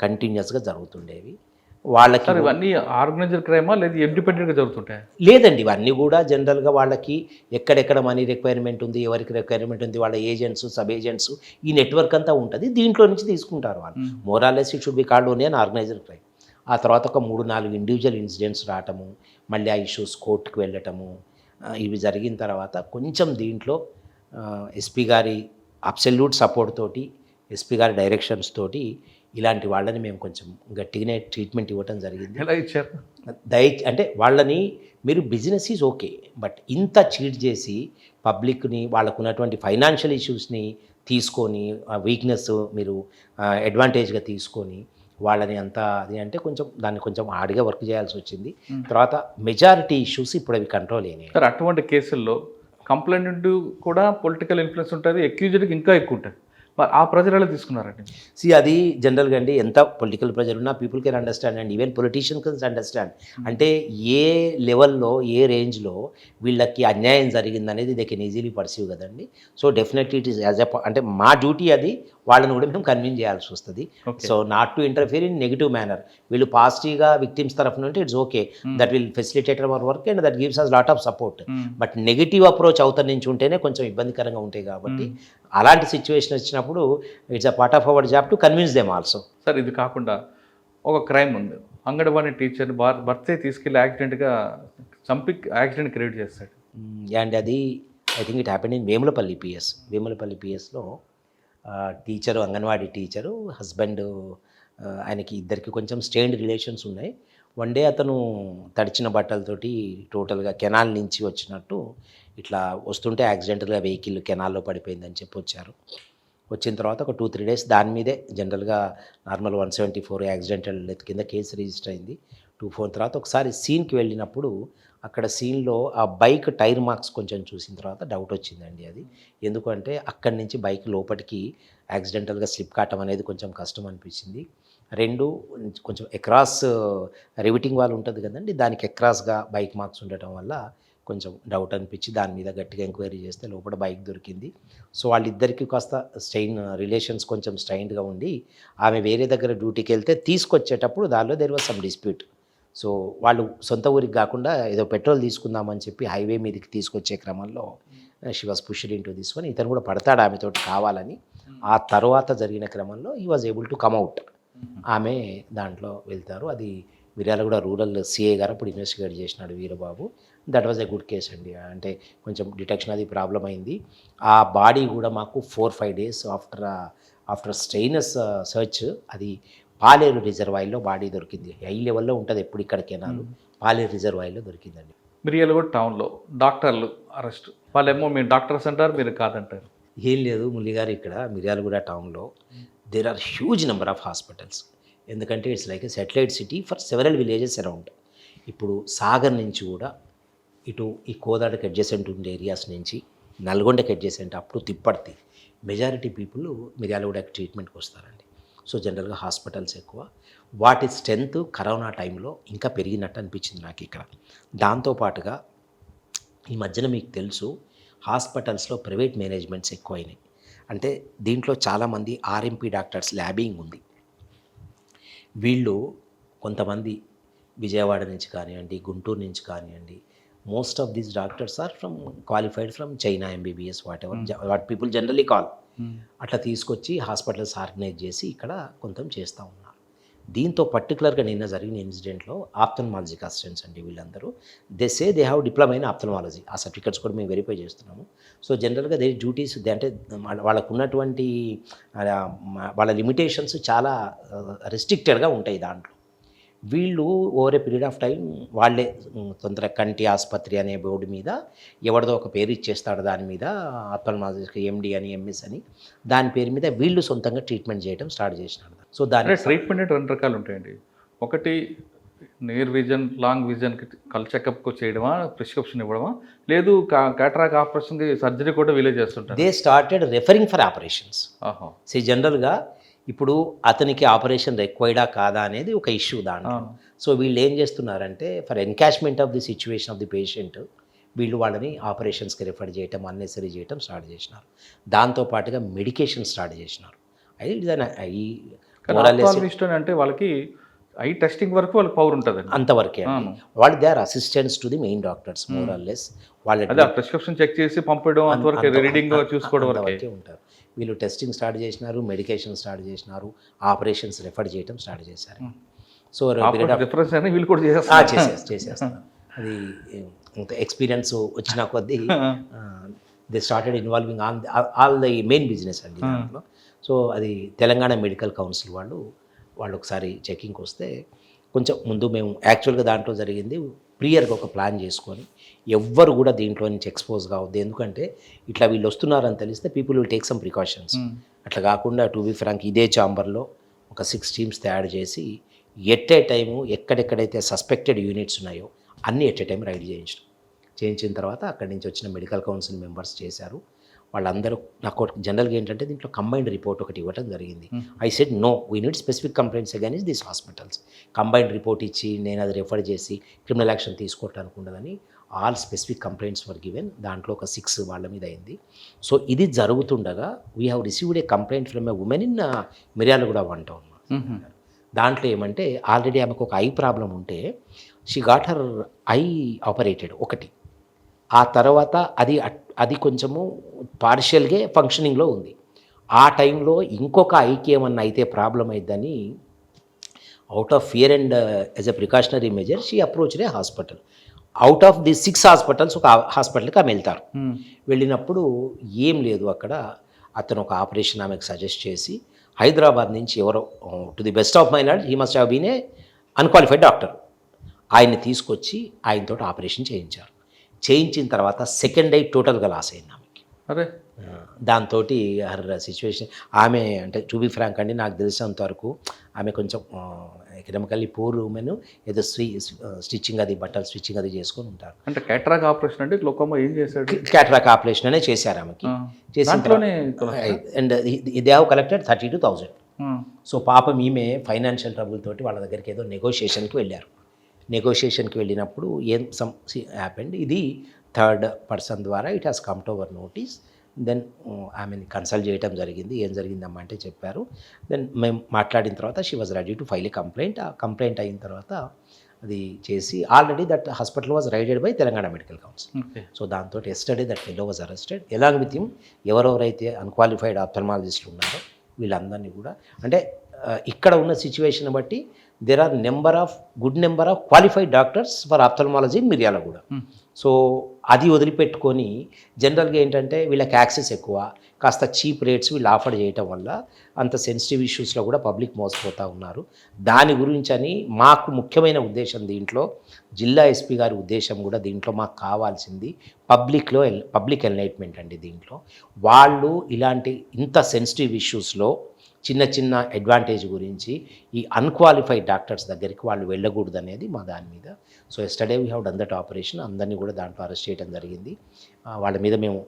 కంటిన్యూస్గా జరుగుతుండేవి. వాళ్ళకి ఇవన్నీ ఆర్గనైజ్డ్ క్రైమా లేదా ఇండిపెండెంట్గా జరుగుతుంటాయి? లేదండి, ఇవన్నీ కూడా జనరల్గా వాళ్ళకి ఎక్కడెక్కడ మనీ రిక్వైర్మెంట్ ఉంది, ఎవరికి రిక్వైర్మెంట్ ఉంది, వాళ్ళ ఏజెంట్స్, సబ్ ఏజెంట్స్, ఈ నెట్వర్క్ అంతా ఉంటుంది. దీంట్లో నుంచి తీసుకుంటారు వాళ్ళు. Morales it should be called only an organised crime. ఆ తర్వాత ఒక 3-4 ఇండివిజువల్ ఇన్సిడెంట్స్ రావటము, మళ్ళీ ఆ ఇష్యూస్ కోర్టుకు వెళ్ళటము, ఇవి జరిగిన తర్వాత కొంచెం దీంట్లో ఎస్పీ గారి అబ్సల్యూట్ సపోర్ట్ తోటి, ఎస్పీ గారి డైరెక్షన్స్ తోటి ఇలాంటి వాళ్ళని మేము కొంచెం గట్టిగానే ట్రీట్మెంట్ ఇవ్వటం జరిగింది. ఎలా ఇచ్చారు? అంటే వాళ్ళని మీరు బిజినెస్ ఈజ్ ఓకే, బట్ ఇంత చీట్ చేసి పబ్లిక్ని వాళ్ళకు ఉన్నటువంటి ఫైనాన్షియల్ ఇష్యూస్ని తీసుకొని వీక్నెస్ మీరు అడ్వాంటేజ్గా తీసుకొని వాళ్ళని అంతా అది అంటే దాన్ని కొంచెం హార్డ్గా వర్క్ చేయాల్సి వచ్చింది. తర్వాత మెజారిటీ ఇష్యూస్ ఇప్పుడు అవి కంట్రోల్ అయినాయి. సార్ అటువంటి కేసుల్లో కంప్లైంట్ కూడా పొలిటికల్ ఇన్ఫ్లుయెన్స్ ఉంటుంది, అక్యూజ్డ్కి ఇంకా ఎక్కువ ఉంటుంది. ఆ ప్రెజర్ ఎలా తీసుకున్నారండి? అది జనరల్గా అండి ఎంత పొలిటికల్ ప్రెజర్ ఉన్నా people can understand and even politician can understand. అంటే ఏ లెవెల్లో ఏ రేంజ్లో వీళ్ళకి అన్యాయం జరిగిందనేది దే కెన్ ఈజీలీ పర్సీవ్ కదండి. So definitely it is as అంటే మా డ్యూటీ అది, వాళ్ళని కూడా మేము కన్విన్స్ చేయాల్సి వస్తుంది. So not to interfere in negative manner. వీళ్ళు పాజిటివ్గా విక్టిమ్స్ తరఫు నుండి it's okay, that will facilitate our work and that gives us lot of support. But negative approach అవతల నుంచి ఉంటేనే కొంచెం ఇబ్బందికరంగా ఉంటాయి. కాబట్టి అలాంటి సిచ్యువేషన్ వచ్చినప్పుడు it's a part of our job to convince them also. Sir ఇది కాకుండా ఒక క్రైమ్ ఉంది, అంగన్వాడీ టీచర్ని భర్తే తీసుకెళ్ళి యాక్సిడెంట్గా చంపి యాక్సిడెంట్ క్రియేట్ చేస్తాడు. అండ్ అది I think it happen in Vemulapalli పిఎస్లో టీచరు, అంగన్వాడీ టీచరు హస్బెండ్, ఆయనకి ఇద్దరికి కొంచెం స్ట్రెయిన్డ్ రిలేషన్స్ ఉన్నాయి. వన్ డే అతను తడిచిన బట్టలతోటి టోటల్గా కెనాల్ నుంచి వచ్చినట్టు ఇట్లా వస్తుంటే యాక్సిడెంటల్గా వెహికల్ కెనాల్లో పడిపోయిందని చెప్పి వచ్చారు. వచ్చిన తర్వాత ఒక 2-3 days దాని మీదే జనరల్గా నార్మల్ 174 యాక్సిడెంటల్ డెత్ కింద కేసు రిజిస్టర్ అయింది. 2-4 తర్వాత ఒకసారి సీన్కి వెళ్ళినప్పుడు అక్కడ సీన్లో ఆ బైక్ టైర్ మార్క్స్ కొంచెం చూసిన తర్వాత డౌట్ వచ్చిందండి. అది ఎందుకంటే అక్కడి నుంచి బైక్ లోపలికి యాక్సిడెంటల్గా స్లిప్ కావటం అనేది కొంచెం కష్టం అనిపించింది. 2 కొంచెం అక్రాస్ రివిటింగ్ వాల్ ఉంటుంది కదండి, దానికి అక్రాస్గా బైక్ మార్క్స్ ఉండటం వల్ల కొంచెం డౌట్ అనిపించి దాని మీద గట్టిగా ఎంక్వైరీ చేస్తే లోపల బైక్ దొరికింది. సో వాళ్ళిద్దరికీ కాస్త రిలేషన్స్ కొంచెం స్ట్రైన్డ్గా ఉండి ఆమె వేరే దగ్గర డ్యూటీకి వెళ్తే తీసుకొచ్చేటప్పుడు దానిలో there was some dispute. So వాళ్ళు సొంత ఊరికి కాకుండా ఏదో పెట్రోల్ తీసుకుందామని చెప్పి హైవే మీదకి తీసుకొచ్చే క్రమంలో she was pushed in to this one. ఇతను కూడా పడతాడు ఆమెతోటి కావాలని. ఆ తర్వాత జరిగిన క్రమంలో he was able to come out. ఆమె దాంట్లో వెళ్తారు. అది మిర్యాలగూడ రూరల్ సిఐ గారు అప్పుడు ఇన్వెస్టిగేట్ చేసినాడు Veerababu. That was a good case అండి. అంటే కొంచెం డిటెక్షన్ అది ప్రాబ్లం అయింది. ఆ బాడీ కూడా మాకు 4-5 days ఆఫ్టర్ స్ట్రెయినస్ సర్చ్ అది పాలేరు రిజర్వాయర్లో బాడీ దొరికింది. హై లెవెల్లో ఉంటుంది ఎప్పుడు ఇక్కడ కెనాలు. పాలేరు రిజర్వాయర్లో దొరికిందండి. మిర్యాలగూడ టౌన్లో డాక్టర్లు అరెస్ట్, వాళ్ళేమో మీరు డాక్టర్స్ అంటారు, మీరు కాదంటారు. ఏం లేదు మురళి గారు, ఇక్కడ మిర్యాలగూడ టౌన్లో there are huge number of hospitals. ఎందుకంటే it's like a satellite city for several villages around. ఇప్పుడు సాగర్ నుంచి కూడా ఇటు ఈ కోదాడకి అడ్జసెంట్ ఉండే ఏరియాస్ నుంచి నల్గొండకి adjacent up to Tipparthi majority people మిర్యాలగూడకి ట్రీట్మెంట్కి వస్తారండి. సో జనరల్గా హాస్పిటల్స్ ఎక్కువ. వాటి స్ట్రెంత్ కరోనా టైంలో ఇంకా పెరిగినట్టు అనిపించింది నాకు ఇక్కడ. దాంతోపాటుగా ఈ మధ్యన మీకు తెలుసు హాస్పిటల్స్లో ప్రైవేట్ మేనేజ్మెంట్స్ ఎక్కువైనాయి. అంటే దీంట్లో చాలామంది ఆర్ఎంపీ డాక్టర్స్ ల్యాబింగ్ ఉంది. వీళ్ళు కొంతమంది విజయవాడ నుంచి కానివ్వండి, గుంటూరు నుంచి కానివ్వండి, most of these doctors are from qualified from China MBBS what people generally call. అట్లా తీసుకొచ్చి హాస్పిటల్స్ ఆర్గనైజ్ చేసి ఇక్కడ కొంత చేస్తూ ఉన్నారు. దీంతో పర్టికులర్గా నిన్న జరిగిన ఇన్సిడెంట్లో ఆప్థల్మాలజిక్ అసిస్టెంట్స్ అండి వీళ్ళందరూ. They say they have diploma in ఆప్థల్మాలజీ. ఆ సర్టిఫికెట్స్ కూడా మేము వెరిఫై చేస్తున్నాము. సో జనరల్గా దే డ్యూటీస్ అంటే వాళ్ళకు ఉన్నటువంటి వాళ్ళ లిమిటేషన్స్ చాలా రెస్ట్రిక్టెడ్గా ఉంటాయి దాంట్లో. వీళ్ళు over a period of time వాళ్ళే తొందర కంటి ఆసుపత్రి అనే బోర్డు మీద ఎవరిదో ఒక పేరు ఇచ్చేస్తాడు, దాని మీద ఆప్థల్మాలజిస్ట్ ఎండి అని ఎంఎస్ అని దాని పేరు మీద వీళ్ళు సొంతంగా ట్రీట్మెంట్ చేయడం స్టార్ట్ చేసినారు. సో దాని ట్రీట్మెంట్ అంటే 2 రకాలు ఉంటాయండి. ఒకటి నియర్ విజన్, లాంగ్ విజన్కి కల్ చెకప్కు చేయడమా, ప్రిస్క్రిప్షన్ ఇవ్వడమా, లేదు క్యాటరాక్ ఆపరేషన్కి సర్జరీ కూడా వీలే చేస్తుంటారు. They started referring for operations. ఆహా. సో జనరల్గా ఇప్పుడు అతనికి ఆపరేషన్ రిక్వైర్డా కాదా అనేది ఒక ఇష్యూ దాంట్లో. సో వీళ్ళు ఏం చేస్తున్నారంటే for encashment of the situation of the patient వీళ్ళు వాళ్ళని ఆపరేషన్స్కి రిఫర్ చేయటం, అన్నెసరీ చేయటం స్టార్ట్ చేసినారు. దాంతోపాటుగా మెడికేషన్ స్టార్ట్ చేసినారు. అది అంటే వాళ్ళకి ఐ టెస్టింగ్ వరకు వాళ్ళకి పవర్ ఉంటుంది అంతవరకే అండి. వాళ్ళు they are assistants to the main doctors more or less. వాళ్ళ ప్రిస్క్రిప్షన్ చెక్ చేసి పంపడం అంతవరకు రీడింగ్ చూసుకోవడం వరకే ఉంటారు. వీళ్ళు టెస్టింగ్ స్టార్ట్ చేసినారు, మెడికేషన్ స్టార్ట్ చేసినారు, ఆపరేషన్స్ రెఫర్ చేయడం స్టార్ట్ చేశారు. సో రిఫరెన్స్ అని వీళ్ళు కూడా చేసేస్తారు. అది ఎక్స్పీరియన్స్ వచ్చిన కొద్దీ they started involving all the main business అండి దాంట్లో. సో అది తెలంగాణ మెడికల్ కౌన్సిల్ వాళ్ళు ఒకసారి చెకింగ్కి వస్తే కొంచెం ముందు మేము యాక్చువల్గా దాంట్లో జరిగింది ప్రియర్గా ఒక ప్లాన్ చేసుకొని ఎవ్వరు కూడా దీంట్లో నుంచి ఎక్స్పోజ్ కావద్దు. ఎందుకంటే ఇట్లా వీళ్ళు వస్తున్నారని తెలిస్తే people will take some precautions. అట్లా కాకుండా టు బి ఫ్రాంక్ ఇదే ఛాంబర్లో ఒక 6 టీమ్స్ తయారు చేసి ఎట్ ఏ టైము ఎక్కడెక్కడైతే సస్పెక్టెడ్ యూనిట్స్ ఉన్నాయో అన్నీ ఎట్ ఏ టైం రైడ్ చేయించిన తర్వాత అక్కడి నుంచి వచ్చిన మెడికల్ కౌన్సిల్ మెంబర్స్ చేశారు. వాళ్ళందరూ నాకు జనరల్గా ఏంటంటే దీంట్లో కంబైన్డ్ రిపోర్ట్ ఒకటి ఇవ్వడం జరిగింది. I said no, we need specific complaints against these hospitals. Combined report ఇచ్చి నేను అది రెఫర్ చేసి క్రిమినల్ యాక్షన్ తీసుకోవటానికి ఉండదని all specific complaints for given. దాంట్లో ఒక 6 వాళ్ళ మీద అయింది. సో ఇది జరుగుతుండగా we have received a complaint from a woman in Miryalaguda 1 town. దాంట్లో ఏమంటే ఆల్రెడీ ఆమెకు ఒక ఐ ప్రాబ్లం ఉంటే she got her eye operated ఒకటి. ఆ తర్వాత అది కొంచెము పార్షియల్గా ఫంక్షనింగ్లో ఉంది. ఆ టైంలో ఇంకొక ఐకి ఏమన్నా అయితే ప్రాబ్లం అయిద్దని out of fear and as a precautionary measure she approached a hospital. Out of the 6 hospitals ఒక హాస్పిటల్కి ఆమె వెళ్తారు. వెళ్ళినప్పుడు ఏం లేదు అక్కడ. అతను ఒక ఆపరేషన్ ఆమెకు సజెస్ట్ చేసి హైదరాబాద్ నుంచి ఎవరో to the best of my knowledge he must have been a unqualified doctor. ఆయన్ని తీసుకొచ్చి ఆయనతో ఆపరేషన్ చేయించిన తర్వాత సెకండ్ ఐ టోటల్గా లాస్ అయింది ఆమెకి. అదే దాంతో హర్ సిచ్యువేషన్ ఆమె అంటే టు బి ఫ్రాంక్ అండి నాకు తెలిసినంత వరకు ఆమె కొంచెం ఎకనామికల్లీ పూర్ ఉమెన్. ఏదో స్టిచ్చింగ్ అది బట్టలు స్టిచ్చింగ్ అది చేసుకొని ఉంటారు. అంటే క్యాటరాక్ ఆపరేషన్ అంటే గ్లోకోమా ఏం చేశాడు? క్యాటరాక్ ఆపరేషన్ అనే చేశారు ఆమెకి. And they have collected 32,000. So పాపం ఈమె ఫైనాన్షియల్ ట్రబుల్ తోటి వాళ్ళ దగ్గరికి ఏదో నెగోషియేషన్కి వెళ్ళారు. నెగోషియేషన్కి వెళ్ళినప్పుడు ఏం సమ్ హ్యాపెండ్, ఇది 3rd పర్సన్ ద్వారా it has come to our notice. Then ఆమెని కన్సల్ట్ చేయడం జరిగింది. ఏం జరిగిందమ్మా అంటే చెప్పారు. దెన్ మేము మాట్లాడిన తర్వాత she was ready to file a complaint. ఆ కంప్లైంట్ అయిన తర్వాత అది చేసి already that hospital was raided by Telangana medical council. So దాంతో yesterday that fellow was arrested along with him. ఎవరెవరైతే అన్క్వాలిఫైడ్ ఆప్థల్మాలజిస్టులు ఉన్నారో వీళ్ళందరినీ కూడా అంటే ఇక్కడ ఉన్న సిచ్యువేషన్ బట్టి there are good number of qualified doctors for ophthalmology in Miryalaguda. So అది వదిలిపెట్టుకొని జనరల్గా ఏంటంటే వీళ్ళకి యాక్సెస్ ఎక్కువ, కాస్త చీప్ రేట్స్ వీళ్ళు ఆఫర్ చేయటం వల్ల అంత సెన్సిటివ్ ఇష్యూస్లో కూడా పబ్లిక్ మోసపోతూ ఉన్నారు. దాని గురించి అని మాకు ముఖ్యమైన ఉద్దేశం దీంట్లో, జిల్లా ఎస్పీ గారి ఉద్దేశం కూడా దీంట్లో మాకు కావాల్సింది పబ్లిక్ ఎన్లైట్మెంట్ అండి. దీంట్లో వాళ్ళు ఇలాంటి ఇంత సెన్సిటివ్ ఇష్యూస్లో చిన్న చిన్న అడ్వాంటేజ్ గురించి ఈ అన్క్వాలిఫైడ్ డాక్టర్స్ దగ్గరికి వాళ్ళు వెళ్ళకూడదు అనేది మా దాని మీద. So yesterday we have done that operation. అందరినీ కూడా దాంట్లో అరెస్ట్ చేయడం జరిగింది. వాళ్ళ మీద మేము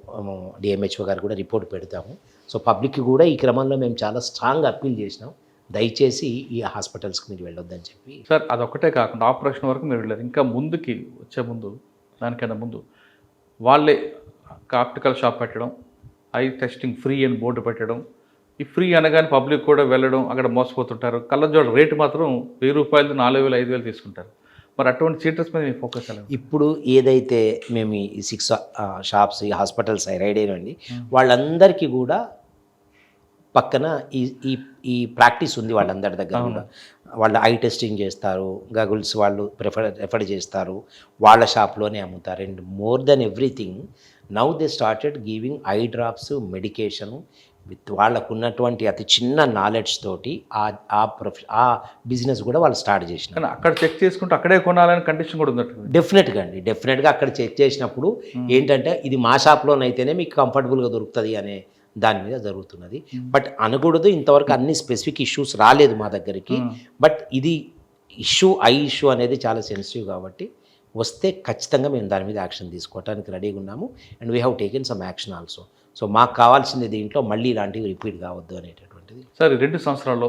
డిఎంహెచ్ఓ గారు కూడా రిపోర్ట్ పెడతాము. సో పబ్లిక్కి కూడా ఈ క్రమంలో మేము చాలా స్ట్రాంగ్ అప్పీల్ చేసినాం, దయచేసి ఈ హాస్పిటల్స్కి మీరు వెళ్ళొద్దని చెప్పి. సార్ అదొక్కటే కాకుండా ఆపరేషన్ వరకు మీరు వెళ్ళారు, ఇంకా ముందుకి వచ్చే ముందు దానికన్నా ముందు వాళ్ళే ఆప్టికల్ షాప్ పెట్టడం, ఐ టెస్టింగ్ ఫ్రీ అని బోర్డు పెట్టడం, ఈ ఫ్రీ అనగానే పబ్లిక్ కూడా వెళ్ళడం, అక్కడ మోసపోతుంటారు. కళ్ళజోడు రేటు మాత్రం 1000 రూపాయలు 4000 5000 తీసుకుంటారు. మరి అటువంటి చీటర్స్ మీద మీ ఫోకస్ ఎలా? ఇప్పుడు ఏదైతే మేము ఈ 6 షాప్స్ ఈ హాస్పిటల్స్ రైడ్ అయినండి, వాళ్ళందరికీ కూడా పక్కన ఈ ప్రాక్టీస్ ఉంది వాళ్ళందరి దగ్గర కూడా. వాళ్ళు ఐ టెస్టింగ్ చేస్తారు, గగుల్స్ వాళ్ళు రెఫర్ చేస్తారు, వాళ్ళ షాప్లోనే అమ్ముతారు. And more than everything now they started giving eye drops, medication with వాళ్ళకు ఉన్నటువంటి అతి చిన్న నాలెడ్జ్ తోటి ఆ బిజినెస్ కూడా వాళ్ళు స్టార్ట్ చేసినారు. కానీ అక్కడ చెక్ చేసుకుంటే అక్కడే కొనాలని కండిషన్ కూడా ఉందట. డెఫినెట్గా అక్కడ చెక్ చేసినప్పుడు ఏంటంటే ఇది మా షాప్లోనైతేనే మీకు కంఫర్టబుల్గా దొరుకుతుంది అనే దాని మీద జరుగుతున్నది. బట్ అనకూడదు, ఇంతవరకు అన్ని స్పెసిఫిక్ ఇష్యూస్ రాలేదు మా దగ్గరికి. బట్ ఇది ఐ ఇష్యూ అనేది చాలా సెన్సిటివ్ కాబట్టి వస్తే ఖచ్చితంగా మేము దాని మీద యాక్షన్ తీసుకోవడానికి రెడీగా ఉన్నాము. And we have taken some action also. So మాకు కావాల్సింది దీంట్లో మళ్ళీ ఇలాంటివి రిపీట్ కావద్దు అనేటటువంటిది. సార్ 2 సంవత్సరాల్లో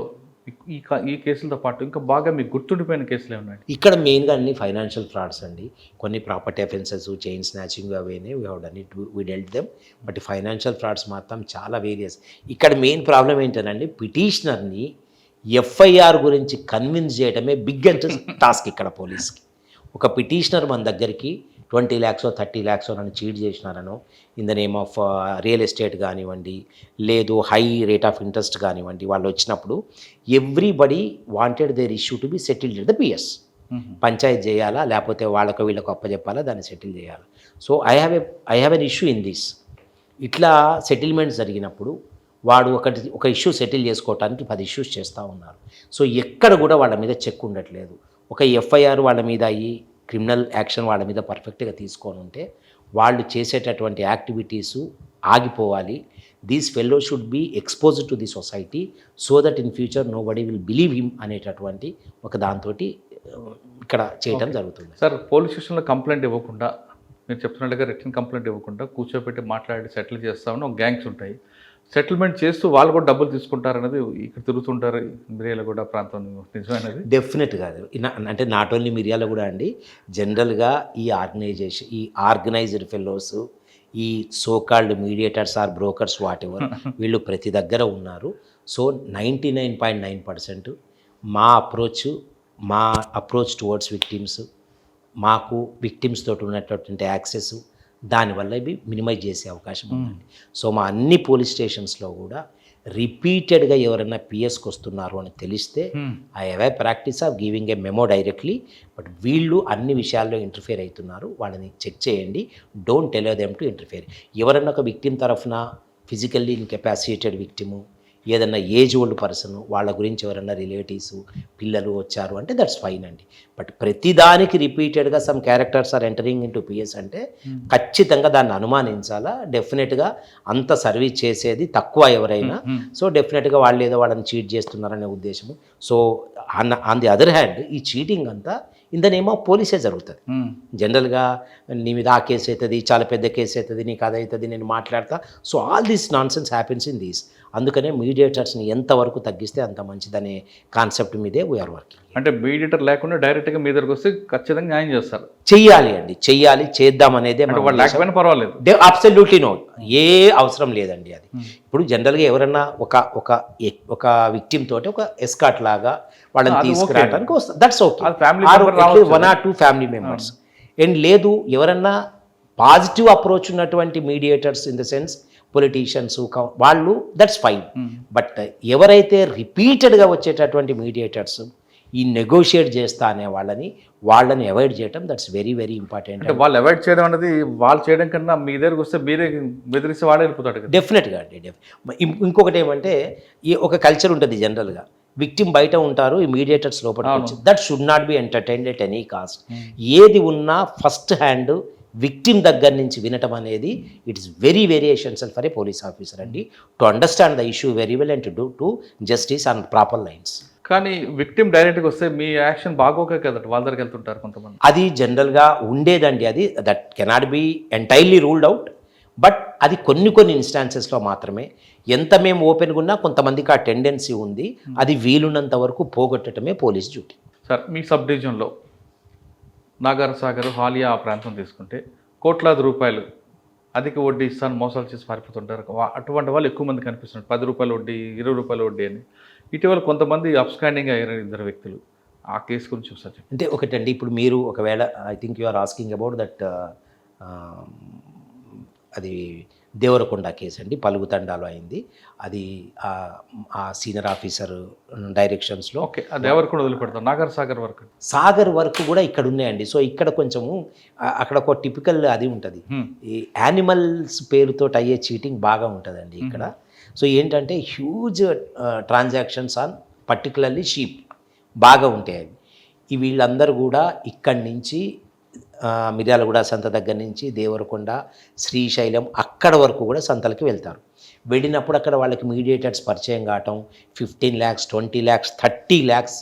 ఈ కేసులతో పాటు ఇంకా బాగా మీకు గుర్తుండిపోయిన కేసులు ఏమన్నాయి? ఇక్కడ మెయిన్గా అన్ని ఫైనాన్షియల్ ఫ్రాడ్స్ అండి. కొన్ని ప్రాపర్టీ అఫెన్సెస్, చైన్ స్నాచింగ్ అవన్నీ we have done it, we dwelt them. But financial frauds మాత్రం చాలా వేరియస్. ఇక్కడ మెయిన్ ప్రాబ్లం ఏంటంటే పిటిషనర్ని ఎఫ్ఐఆర్ గురించి కన్విన్స్ చేయడమే బిగ్గెస్ట్ టాస్క్ ఇక్కడ పోలీస్కి. ఒక పిటిషనర్ మన దగ్గరికి 20 lakhs 30 lakhs నన్ను చీట్ చేసినారనో, in the name of real estate కానివ్వండి, లేదు హై రేట్ ఆఫ్ ఇంట్రెస్ట్ కానివ్వండి, వాళ్ళు వచ్చినప్పుడు everybody wanted their issue to be settled in the PS. Panchayat చేయాలా, లేకపోతే వాళ్ళకు వీళ్ళకు అప్పచెప్పాలా, దాన్ని సెటిల్ చేయాలి. So I have an issue in this. ఇట్లా సెటిల్మెంట్స్ జరిగినప్పుడు వాడు ఒక ఇష్యూ సెటిల్ చేసుకోవడానికి 10 ఇష్యూస్ చేస్తూ ఉన్నారు. సో ఎక్కడ కూడా వాళ్ళ మీద చెక్ ఉండట్లేదు. ఒక ఎఫ్ఐఆర్ వాళ్ళ మీద అయ్యి క్రిమినల్ యాక్షన్ వాళ్ళ మీద పర్ఫెక్ట్గా తీసుకొని ఉంటే వాళ్ళు చేసేటటువంటి యాక్టివిటీసు ఆగిపోవాలి. These fellow should be exposed to the society so that in future nobody will believe him అనేటటువంటి ఒక దాంతో ఇక్కడ చేయడం జరుగుతుంది. సార్ పోలీస్ స్టేషన్లో కంప్లైంట్ ఇవ్వకుండా, మీరు చెప్తున్నట్టుగా రిటర్న్ కంప్లైంట్ ఇవ్వకుండా కూర్చోబెట్టి మాట్లాడి సెటిల్ చేస్తామని ఒక గ్యాంగ్స్ ఉంటాయి. సెటిల్మెంట్ చేస్తూ వాళ్ళు కూడా డబ్బులు తీసుకుంటారనేది ఇక్కడ తిరుగుతుంటారు మిర్యాలగూడ ప్రాంతం, నిజమైనది? డెఫినెట్గా అంటే నాట్ ఓన్లీ మిర్యాలగూడ అండి, జనరల్గా ఈ ఆర్గనైజ్డ్ ఫెలోస్, ఈ so called mediators or brokers whatever, వీళ్ళు ప్రతి దగ్గర ఉన్నారు. సో 99.9% మా అప్రోచ్ టువర్డ్స్ విక్టిమ్స్, మాకు విక్టిమ్స్ తోటి ఉన్నటువంటి యాక్సెస్, దానివల్ల ఇవి మినిమైజ్ చేసే అవకాశం ఉందండి. సో మా అన్ని పోలీస్ స్టేషన్స్లో కూడా రిపీటెడ్గా ఎవరైనా పిఎస్కి వస్తున్నారు అని తెలిస్తే I have a practice of giving a memo directly. But వీళ్ళు అన్ని విషయాల్లో ఇంటర్ఫియర్ అవుతున్నారు, వాళ్ళని చెక్ చేయండి. Don't allow them to interfere. ఎవరన్నా ఒక విక్టిమ్ తరఫున ఫిజికల్లీ ఇన్కెపాసిటేటెడ్ విక్టిము, ఏదన్నా ఏజ్ ఓల్డ్ పర్సన్, వాళ్ళ గురించి ఎవరన్నా రిలేటివ్స్ పిల్లలు వచ్చారు అంటే దట్స్ ఫైన్ అండి. బట్ ప్రతిదానికి రిపీటెడ్గా some characters are entering in to PS అంటే ఖచ్చితంగా దాన్ని అనుమానించాలా. డెఫినెట్గా అంత సర్వీస్ చేసేది తక్కువ ఎవరైనా. సో డెఫినెట్గా వాళ్ళు ఏదో వాళ్ళని చీట్ చేస్తున్నారనే ఉద్దేశము. So on the other hand ఈ చీటింగ్ అంతా ఇన్ ద నేమ్ ఆఫ్ పోలీసే జరుగుతుంది. జనరల్గా నీ మీద ఆ కేసు అవుతుంది, చాలా పెద్ద కేసు అవుతుంది, నీకు అది అవుతుంది, నేను మాట్లాడతా. So all this non sense happens in these. అందుకనే మీడియేటర్స్ని ఎంతవరకు తగ్గిస్తే అంత మంచిదనే కాన్సెప్ట్ మీదే వీఆర్ వర్కింగ్. అంటే మీడియేటర్ లేకుండా డైరెక్ట్గా మీ దగ్గరకు వస్తే ఖచ్చితంగా న్యాయం చేస్తారు. చెయ్యాలి చేద్దామనేదే. లేకపోయినా పర్వాలేదు, అబ్సల్యూట్లీ నో, ఏ అవసరం లేదండి అది. ఇప్పుడు జనరల్గా ఎవరన్నా ఒక విక్టిమ్ తోటి ఒక ఎస్కాట్ లాగా వాళ్ళని తీసుకురావడానికి వస్తుంది, that's okay. 1 or 2 family members. And లేదు ఎవరన్నా పాజిటివ్ అప్రోచ్ ఉన్నటువంటి mediators in the sense politicians వాళ్ళు దట్స్ ఫైన్. బట్ ఎవరైతే రిపీటెడ్గా వచ్చేటటువంటి మీడియేటర్స్ ఈ నెగోషియేట్ చేస్తా అనే వాళ్ళని అవాయిడ్ చేయటం దట్స్ వెరీ వెరీ ఇంపార్టెంట్. అంటే వాళ్ళు అవాయిడ్ చేయడం అనేది వాళ్ళు చేయడం కన్నా మీ దగ్గరకు వస్తే మీరే బెదిరిస్తే వాడే వెళ్ళిపోతాడు కదా. డెఫినెట్గా అండి. ఇంకొకటి ఏమంటే ఈ ఒక కల్చర్ ఉంటుంది జనరల్గా, విక్టిమ్ బయట ఉంటారు, ఈ మీడియేటర్స్ లోపలికి వచ్చి, that should not be entertained at any cost. ఏది ఉన్నా ఫస్ట్ హ్యాండ్ విక్టిమ్ దగ్గర నుంచి వినటం అనేది it is very very essential for a police officer అండి, to understand the issue very well and to do to justice on proper lines. కానీ victim డైరెక్ట్గా వస్తే మీ యాక్షన్ బాగోకే కదా వాళ్ళ దగ్గరికి వెళ్తుంటారు కొంతమంది. అది జనరల్గా ఉండేదండి, అది that cannot be entirely ruled out. But అది కొన్ని ఇన్స్టాన్సెస్లో మాత్రమే. ఎంత మేము ఓపెన్గా ఉన్నా కొంతమందికి ఆ టెండెన్సీ ఉంది, అది వీలున్నంత వరకు పోగొట్టడమే పోలీస్ డ్యూటీ. సార్, మీ సబ్ డివిజన్లో నాగార్ సాగర్, హాలియా ఆ ప్రాంతం తీసుకుంటే కోట్లాది రూపాయలు అధిక వడ్డీ ఇస్తాను మోసాలు చేసి పారిపోతుంటారు. అటువంటి వాళ్ళు ఎక్కువ మంది కనిపిస్తున్నారు. 10 రూపాయల వడ్డీ, 20 రూపాయల వడ్డీ అని. ఇటీవల కొంతమంది అప్స్కాండింగ్ అయ్యారు 2 వ్యక్తులు. ఆ కేసు గురించి ఒకసారి చెప్పండి. అంటే ఒకటండి, ఇప్పుడు మీరు ఒకవేళ I think you are asking about that అది దేవరకొండ కేసు అండి, పలుగుతండాలో అయింది. అది ఆ సీనియర్ ఆఫీసర్ డైరెక్షన్స్లో. ఓకే, అది ఎవరు కూడా వదిలిపెడతారు. నాగర్ సాగర్ వరకు కూడా ఇక్కడ ఉన్నాయండి. సో ఇక్కడ కొంచెము అక్కడ ఒక టిపికల్ అది ఉంటుంది, ఈ యానిమల్స్ పేరుతో అయ్యే చీటింగ్ బాగా ఉంటుందండి ఇక్కడ. సో ఏంటంటే huge transactions on particularly sheep బాగా ఉంటాయి. ఈ వీళ్ళందరూ కూడా ఇక్కడి నుంచి మిర్యాలగూడ సంత దగ్గర నుంచి దేవరకొండ, శ్రీశైలం అక్కడ వరకు కూడా సంతలకి వెళ్తారు. వెళ్ళినప్పుడు అక్కడ వాళ్ళకి మీడియేటర్స్ పరిచయం కావటం, 15 lakhs, 20 lakhs, 30 lakhs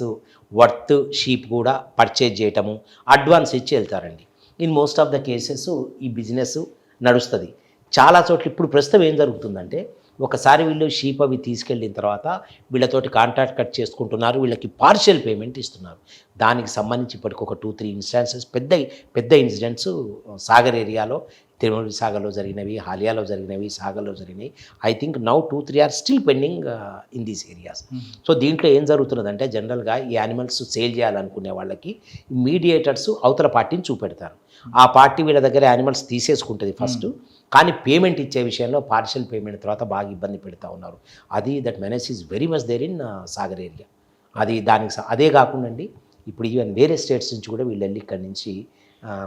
worth sheep కూడా పర్చేజ్ చేయటము, అడ్వాన్స్ ఇచ్చి వెళ్తారండి. In most of the cases ఈ బిజినెస్ నడుస్తుంది. చాలా చోట్ల ఇప్పుడు ప్రస్తుతం ఏం జరుగుతుందంటే, ఒకసారి వీళ్ళు షీప్ అవి తీసుకెళ్ళిన తర్వాత వీళ్ళతోటి కాంట్రాక్ట్ కట్ చేసుకుంటున్నారు, వీళ్ళకి పార్షియల్ పేమెంట్ ఇస్తున్నారు. దానికి సంబంధించి ఇప్పటికి ఒక 2-3 ఇన్స్టాన్సెస్ పెద్ద ఇన్సిడెంట్స్ సాగర్ ఏరియాలో, తిరుమల సాగర్లో జరిగినవి, హాలియాలో జరిగినవి, సాగర్లో జరిగినవి. I think now 2-3 are still pending in these areas. So దీంట్లో ఏం జరుగుతున్నదంటే, జనరల్గా ఈ యానిమల్స్ సేల్ చేయాలనుకునే వాళ్ళకి మీడియేటర్స్ అవతల పార్టీని చూపెడతారు. ఆ పార్టీ వీళ్ళ దగ్గర యానిమల్స్ తీసేసుకుంటుంది ఫస్ట్, కానీ పేమెంట్ ఇచ్చే విషయంలో పార్షియల్ పేమెంట్ తర్వాత బాగా ఇబ్బంది పెడతా ఉన్నారు. అది that menace is very much there in Sagar area. అది దానికి అదే కాకుండా అండి, ఇప్పుడు ఈవెన్ వేరే స్టేట్స్ నుంచి కూడా వీళ్ళు వెళ్ళి ఇక్కడి నుంచి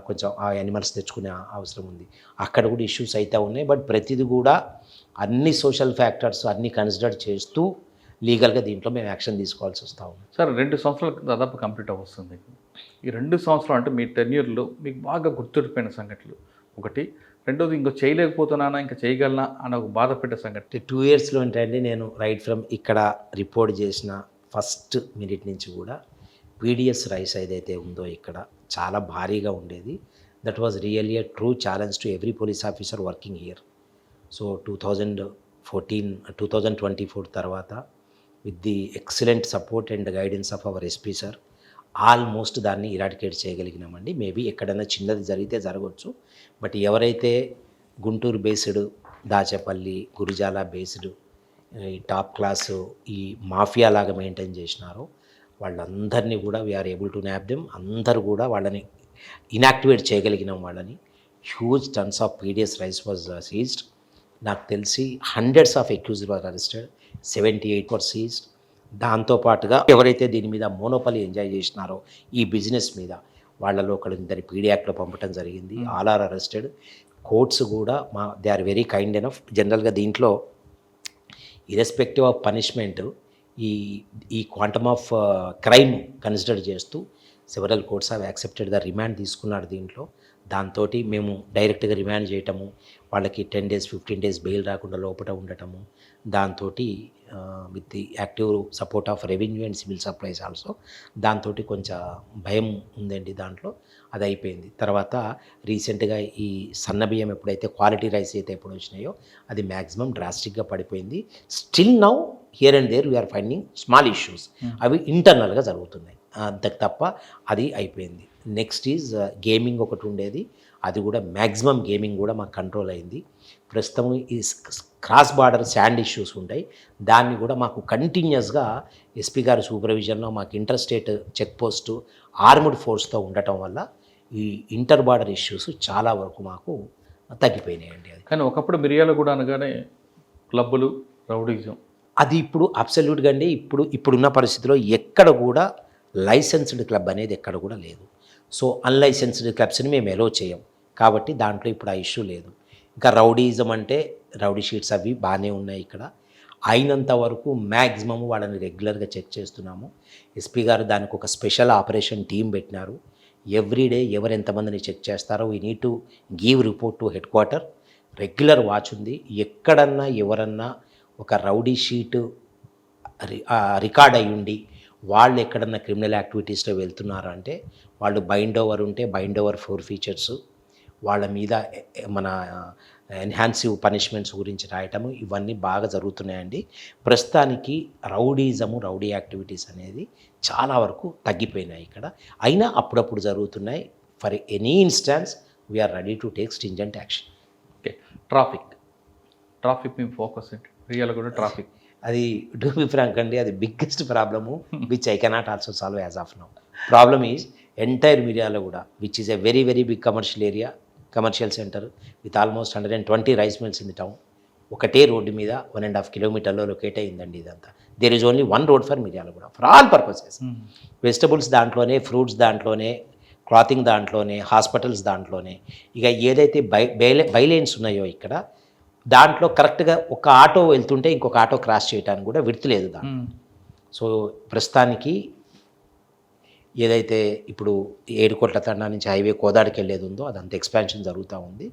కొంచెం ఆ యానిమల్స్ తెచ్చుకునే అవసరం ఉంది. అక్కడ కూడా ఇష్యూస్ అయితే ఉన్నాయి. బట్ ప్రతిదీ కూడా అన్ని సోషల్ ఫ్యాక్టర్స్ అన్నీ కన్సిడర్ చేస్తూ లీగల్గా దీంట్లో మేము యాక్షన్ తీసుకోవాల్సి వస్తూ ఉంది. సార్, 2 సంవత్సరాలు దాదాపు కంప్లీట్ అవ్వస్తుంది. ఈ 2 సంవత్సరాలు అంటే మీ టెన్యూర్లో మీకు బాగా గుర్తుండిపోయిన సంఘటనలు ఒకటి, రెండోది ఇంకో చేయలేకపోతున్నానా ఇంకా చేయగలనా అని ఒక బాధ పెట్టే సంఘటన. 2 yearsలో ఏంటంటే, నేను రైట్ ఫ్రమ్ ఇక్కడ రిపోర్ట్ చేసిన ఫస్ట్ మినిట్ నుంచి కూడా పీడిఎస్ రైస్ ఏదైతే ఉందో ఇక్కడ చాలా భారీగా ఉండేది. That was really a true challenge to every police officer working here. So 2024 తర్వాత with the excellent support and guidance of our SP sir almost దాన్ని ఇరాడికేట్ చేయగలిగినామండి. మేబీ ఎక్కడైనా చిన్నది జరిగితే జరగవచ్చు, బట్ ఎవరైతే గుంటూరు బేస్డ్, దాచేపల్లి, గురిజాల బేస్డ్ ఈ టాప్ క్లాసు ఈ మాఫియా లాగా మెయింటైన్ చేసినారో వాళ్ళందరినీ కూడా we are able to nab them. అందరూ కూడా వాళ్ళని ఇనాక్టివేట్ చేయగలిగినాం. వాళ్ళని huge tons of PDS rice was seized. నాకు తెలిసి hundreds of accused were arrested, 78 were seized. దాంతోపాటుగా ఎవరైతే దీని మీద మోనోపలి ఎంజాయ్ చేసినారో ఈ బిజినెస్ మీద, వాళ్ళలో ఒకళ్ళు 2 పీడీ యాక్ట్లో పంపడం జరిగింది. All are arrested. కోర్ట్స్ కూడా they are very kind enough. జనరల్గా దీంట్లో ఇరెస్పెక్టివ్ ఆఫ్ పనిష్మెంట్ ఈ క్వాంటమ్ ఆఫ్ క్రైమ్ కన్సిడర్ చేస్తూ several courts have accepted the remand తీసుకున్నారు దీంట్లో. దాంతో మేము డైరెక్ట్గా రిమాండ్ చేయటము, వాళ్ళకి 10 days 15 days బెయిల్ రాకుండా లోపల ఉండటము, దాంతో with the active support of revenue and civil supplies also, దాంతో కొంచెం భయం ఉందండి దాంట్లో. అది అయిపోయింది. తర్వాత రీసెంట్గా ఈ సన్నబియ్యం ఎప్పుడైతే క్వాలిటీ రైస్ అయితే ఎప్పుడు వచ్చినాయో అది మ్యాక్సిమం డ్రాస్టిక్గా పడిపోయింది. Still now here and there we are finding small issues, అవి ఇంటర్నల్గా జరుగుతున్నాయి. అంతకు తప్ప అది అయిపోయింది. నెక్స్ట్ ఈజ్ గేమింగ్ ఒకటి ఉండేది, అది కూడా మ్యాక్సిమం గేమింగ్ కూడా మాకు కంట్రోల్ అయింది. ప్రస్తుతం ఈ క్రాస్ బార్డర్ శాండ్ ఇష్యూస్ ఉంటాయి, దాన్ని కూడా మాకు కంటిన్యూస్గా ఎస్పీ గారి సూపర్విజన్లో మాకు inter state check post armed ఫోర్స్తో ఉండటం వల్ల ఈ ఇంటర్ బార్డర్ ఇష్యూస్ చాలా వరకు మాకు తగ్గిపోయినాయండి. అది కానీ ఒకప్పుడు మిర్యాలగూడ అనగానే క్లబ్బులు, రౌడీజం. అది ఇప్పుడు అబ్సల్యూట్గా అండి ఇప్పుడున్న పరిస్థితిలో ఎక్కడ కూడా లైసెన్స్డ్ క్లబ్ అనేది ఎక్కడ కూడా లేదు. సో అన్లైసెన్స్డ్ క్లబ్స్ని మేము ఎలో చేయం కాబట్టి దాంట్లో ఇప్పుడు ఆ ఇష్యూ లేదు. ఇంకా రౌడీజం అంటే రౌడీ షీట్స్ అవి బాగానే ఉన్నాయి ఇక్కడ. అయినంత వరకు మ్యాక్సిమం వాళ్ళని రెగ్యులర్గా చెక్ చేస్తున్నాము. ఎస్పీ గారు దానికి ఒక స్పెషల్ ఆపరేషన్ టీం పెట్టినారు. ఎవ్రీడే ఎవరు ఎంతమందిని చెక్ చేస్తారో we need to give report to head quarter. Regular watch ఉంది. ఎక్కడన్నా ఎవరన్నా ఒక రౌడీ షీటు రికార్డ్ అయి ఉండి వాళ్ళు ఎక్కడన్నా క్రిమినల్ యాక్టివిటీస్లో వెళ్తున్నారు అంటే వాళ్ళు బైండ్ ఓవర్ ఉంటే బైండ్ ఓవర్ 4 ఫీచర్స్, వాళ్ళ మీద మన ఎన్హాన్సివ్ పనిష్మెంట్స్ గురించి రాయటము ఇవన్నీ బాగా జరుగుతున్నాయండి. ప్రస్తుతానికి రౌడీ యాక్టివిటీస్ అనేది చాలా వరకు తగ్గిపోయినాయి ఇక్కడ. అయినా అప్పుడప్పుడు జరుగుతున్నాయి. For any instance we're ready to take stringent action. Okay, traffic మీ ఫోకస్ ఏంటి? రియల్ కూడా ట్రాఫిక్ అది టు బి ఫ్రాంక్ అండి, అది biggest problem which I cannot also solve as of now. Problem is entire Miryala కూడా which is a very very big commercial area, commercial center with almost 120 rice mills in the town. ఒకటే road మీద 1.5 కిలోమీటర్లో locate అయిందండి ఇదంతా. There is only 1 road for మిర్యాల కూడా for all purposes. Vegetables దాంట్లోనే, fruits దాంట్లోనే, clothing దాంట్లోనే, హాస్పిటల్స్ దాంట్లోనే. ఇక ఏదైతే బైలైన్స్ ఉన్నాయో ఇక్కడ దాంట్లో కరెక్ట్గా ఒక ఆటో వెళ్తుంటే ఇంకొక ఆటో క్రాస్ చేయడానికి కూడా విడ్త్ లేదు దాంట్లో. సో ప్రస్తుతానికి ఏదైతే ఇప్పుడు ఏడుకోట్ల తండా నుంచి హైవే కోదాడికి వెళ్ళేది ఉందో అదంతా ఎక్స్పాన్షన్ జరుగుతూ ఉంది.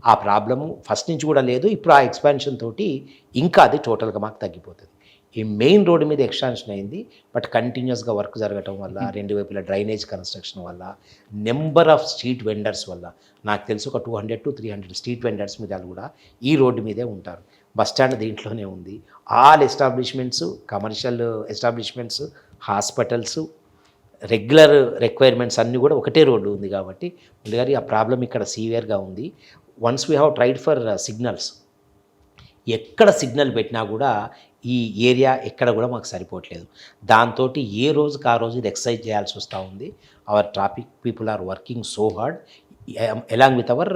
ఆ ప్రాబ్లము ఫస్ట్ నుంచి కూడా లేదు. ఇప్పుడు ఆ ఎక్స్పాన్షన్ తోటి ఇంకా అది టోటల్గా మాకు తగ్గిపోతుంది. ఈ మెయిన్ రోడ్డు మీద ఎక్స్పాన్షన్ అయింది, బట్ కంటిన్యూస్గా వర్క్ జరగటం వల్ల, 2 వైపుల డ్రైనేజ్ కన్స్ట్రక్షన్ వల్ల, నెంబర్ ఆఫ్ స్ట్రీట్ వెండర్స్ వల్ల, నాకు తెలిసి ఒక 200 to 300 స్ట్రీట్ వెండర్స్ మీద కూడా ఈ రోడ్డు మీదే ఉంటారు. బస్ స్టాండ్ దీంట్లోనే ఉంది. All establishments, commercial establishments, hospitals, regular requirements అన్నీ కూడా ఒకటే రోడ్డు ఉంది కాబట్టి ముందుగా ఆ ప్రాబ్లం ఇక్కడ సీవియర్గా ఉంది. Once we have tried for signals, ఎక్కడ సిగ్నల్ పెట్టినా కూడా ఈ ఏరియా ఎక్కడ కూడా మాకు సరిపోవట్లేదు. దాంతో ఏ రోజుకి ఆ రోజు ఇది ఎక్సర్సైజ్ చేయాల్సి వస్తూ ఉంది. Our traffic people are working so hard along with our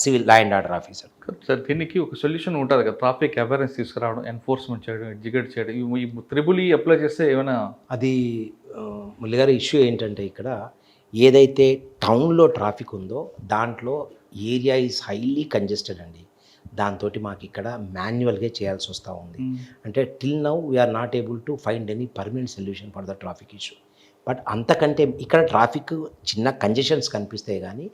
civil law and order officer. Sir దీనికి ఒక సొల్యూషన్ ఉంటుంది కదా, ట్రాఫిక్ అవేర్నెస్ తీసుకురావడం, ఎన్ఫోర్స్మెంట్ చేయడం, ఎడ్యుకేట్ చేయడం. ఈ 3E అప్లై చేస్తే ఏమైనా అది మురళిగారి ఇష్యూ ఏంటంటే ఇక్కడ ఏదైతే టౌన్లో ట్రాఫిక్ ఉందో దాంట్లో ఏరియా ఈజ్ హైలీ కంజెస్టెడ్ అండి. దాంతో మాకు ఇక్కడ మాన్యువల్గా చేయాల్సి వస్తూ ఉంది. అంటే till now we are not able to find any permanent solution for the traffic issue. But అంతకంటే ఇక్కడ ట్రాఫిక్ చిన్న కంజెషన్స్ కనిపిస్తాయి కానీ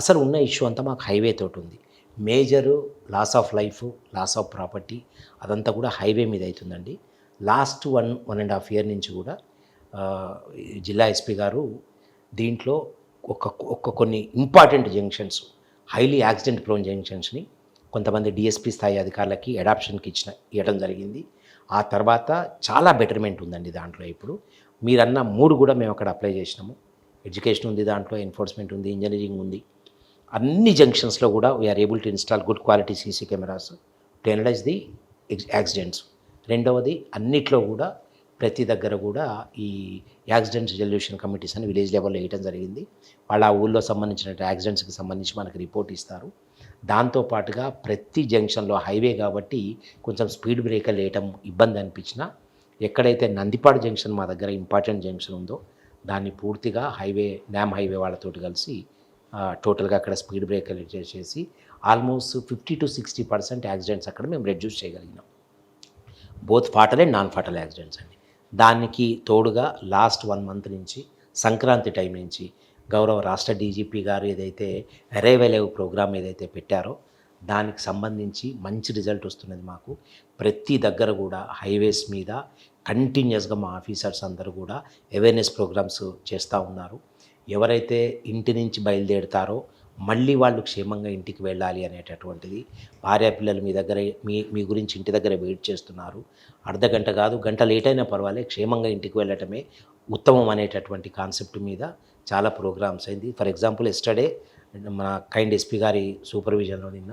అసలు ఉన్న ఇష్యూ అంతా మాకు హైవే తోటి ఉంది. Major loss of life, loss of property అదంతా కూడా హైవే మీద అవుతుందండి. లాస్ట్ 1.5 year నుంచి కూడా జిల్లా ఎస్పీ గారు దీంట్లో కొన్ని important junctions, highly accident prone జంక్షన్స్ని కొంతమంది డిఎస్పీ స్థాయి అధికారులకి అడాప్షన్కి ఇవ్వడం జరిగింది. ఆ తర్వాత చాలా బెటర్మెంట్ ఉందండి దాంట్లో. ఇప్పుడు మీరన్న 3 కూడా మేము అక్కడ అప్లై చేసినాము. ఎడ్యుకేషన్ ఉంది దాంట్లో, ఎన్ఫోర్స్మెంట్ ఉంది, ఇంజనీరింగ్ ఉంది. అన్ని జంక్షన్స్లో కూడా we are able to install good quality CC cameras to analyse the accidents. రెండవది అన్నిట్లో కూడా ప్రతి దగ్గర కూడా ఈ యాక్సిడెంట్ రిజల్యూషన్ కమిటీస్ అని విలేజ్ లెవెల్లో వేయడం జరిగింది. వాళ్ళు ఆ ఊళ్ళో సంబంధించిన యాక్సిడెంట్స్కి సంబంధించి మనకు రిపోర్ట్ ఇస్తారు. దాంతోపాటుగా ప్రతి జంక్షన్లో హైవే కాబట్టి కొంచెం స్పీడ్ బ్రేకర్లు వేయటం ఇబ్బంది అనిపించినా ఎక్కడైతే నందిపాడు జంక్షన్ మా దగ్గర ఇంపార్టెంట్ జంక్షన్ ఉందో దాన్ని పూర్తిగా న్యామ్ హైవే వాళ్ళతోటి కలిసి టోటల్గా అక్కడ స్పీడ్ బ్రేకర్లు చేసి ఆల్మోస్ట్ 50 to 60% యాక్సిడెంట్స్ అక్కడ మేము రెడ్యూస్ చేయగలిగినాం. Both fatal and non fatal accidents అండి. దానికి తోడుగా లాస్ట్ 1 month నుంచి సంక్రాంతి టైం నుంచి గౌరవ రాష్ట్ర డీజీపీ గారు ఏదైతే అరైవల్ ప్రోగ్రామ్ ఏదైతే పెట్టారో దానికి సంబంధించి మంచి రిజల్ట్ వస్తున్నది మాకు. ప్రతి దగ్గర కూడా హైవేస్ మీద కంటిన్యూస్గా మా ఆఫీసర్స్ అందరూ కూడా అవేర్నెస్ ప్రోగ్రామ్స్ చేస్తూ ఉన్నారు. ఎవరైతే ఇంటి నుంచి బయలుదేరుతారో మళ్ళీ వాళ్ళు క్షేమంగా ఇంటికి వెళ్ళాలి అనేటటువంటిది, భార్య పిల్లలు మీ గురించి ఇంటి దగ్గర వెయిట్ చేస్తున్నారు, అర్ధగంట కాదు గంట లేట్ అయినా పర్వాలేదు క్షేమంగా ఇంటికి వెళ్ళటమే ఉత్తమం అనేటటువంటి కాన్సెప్ట్ మీద చాలా ప్రోగ్రామ్స్ అయింది. ఫర్ ఎగ్జాంపుల్ ఎస్టర్డే మన కైండ్ ఎస్పీ గారి సూపర్విజన్లో నిన్న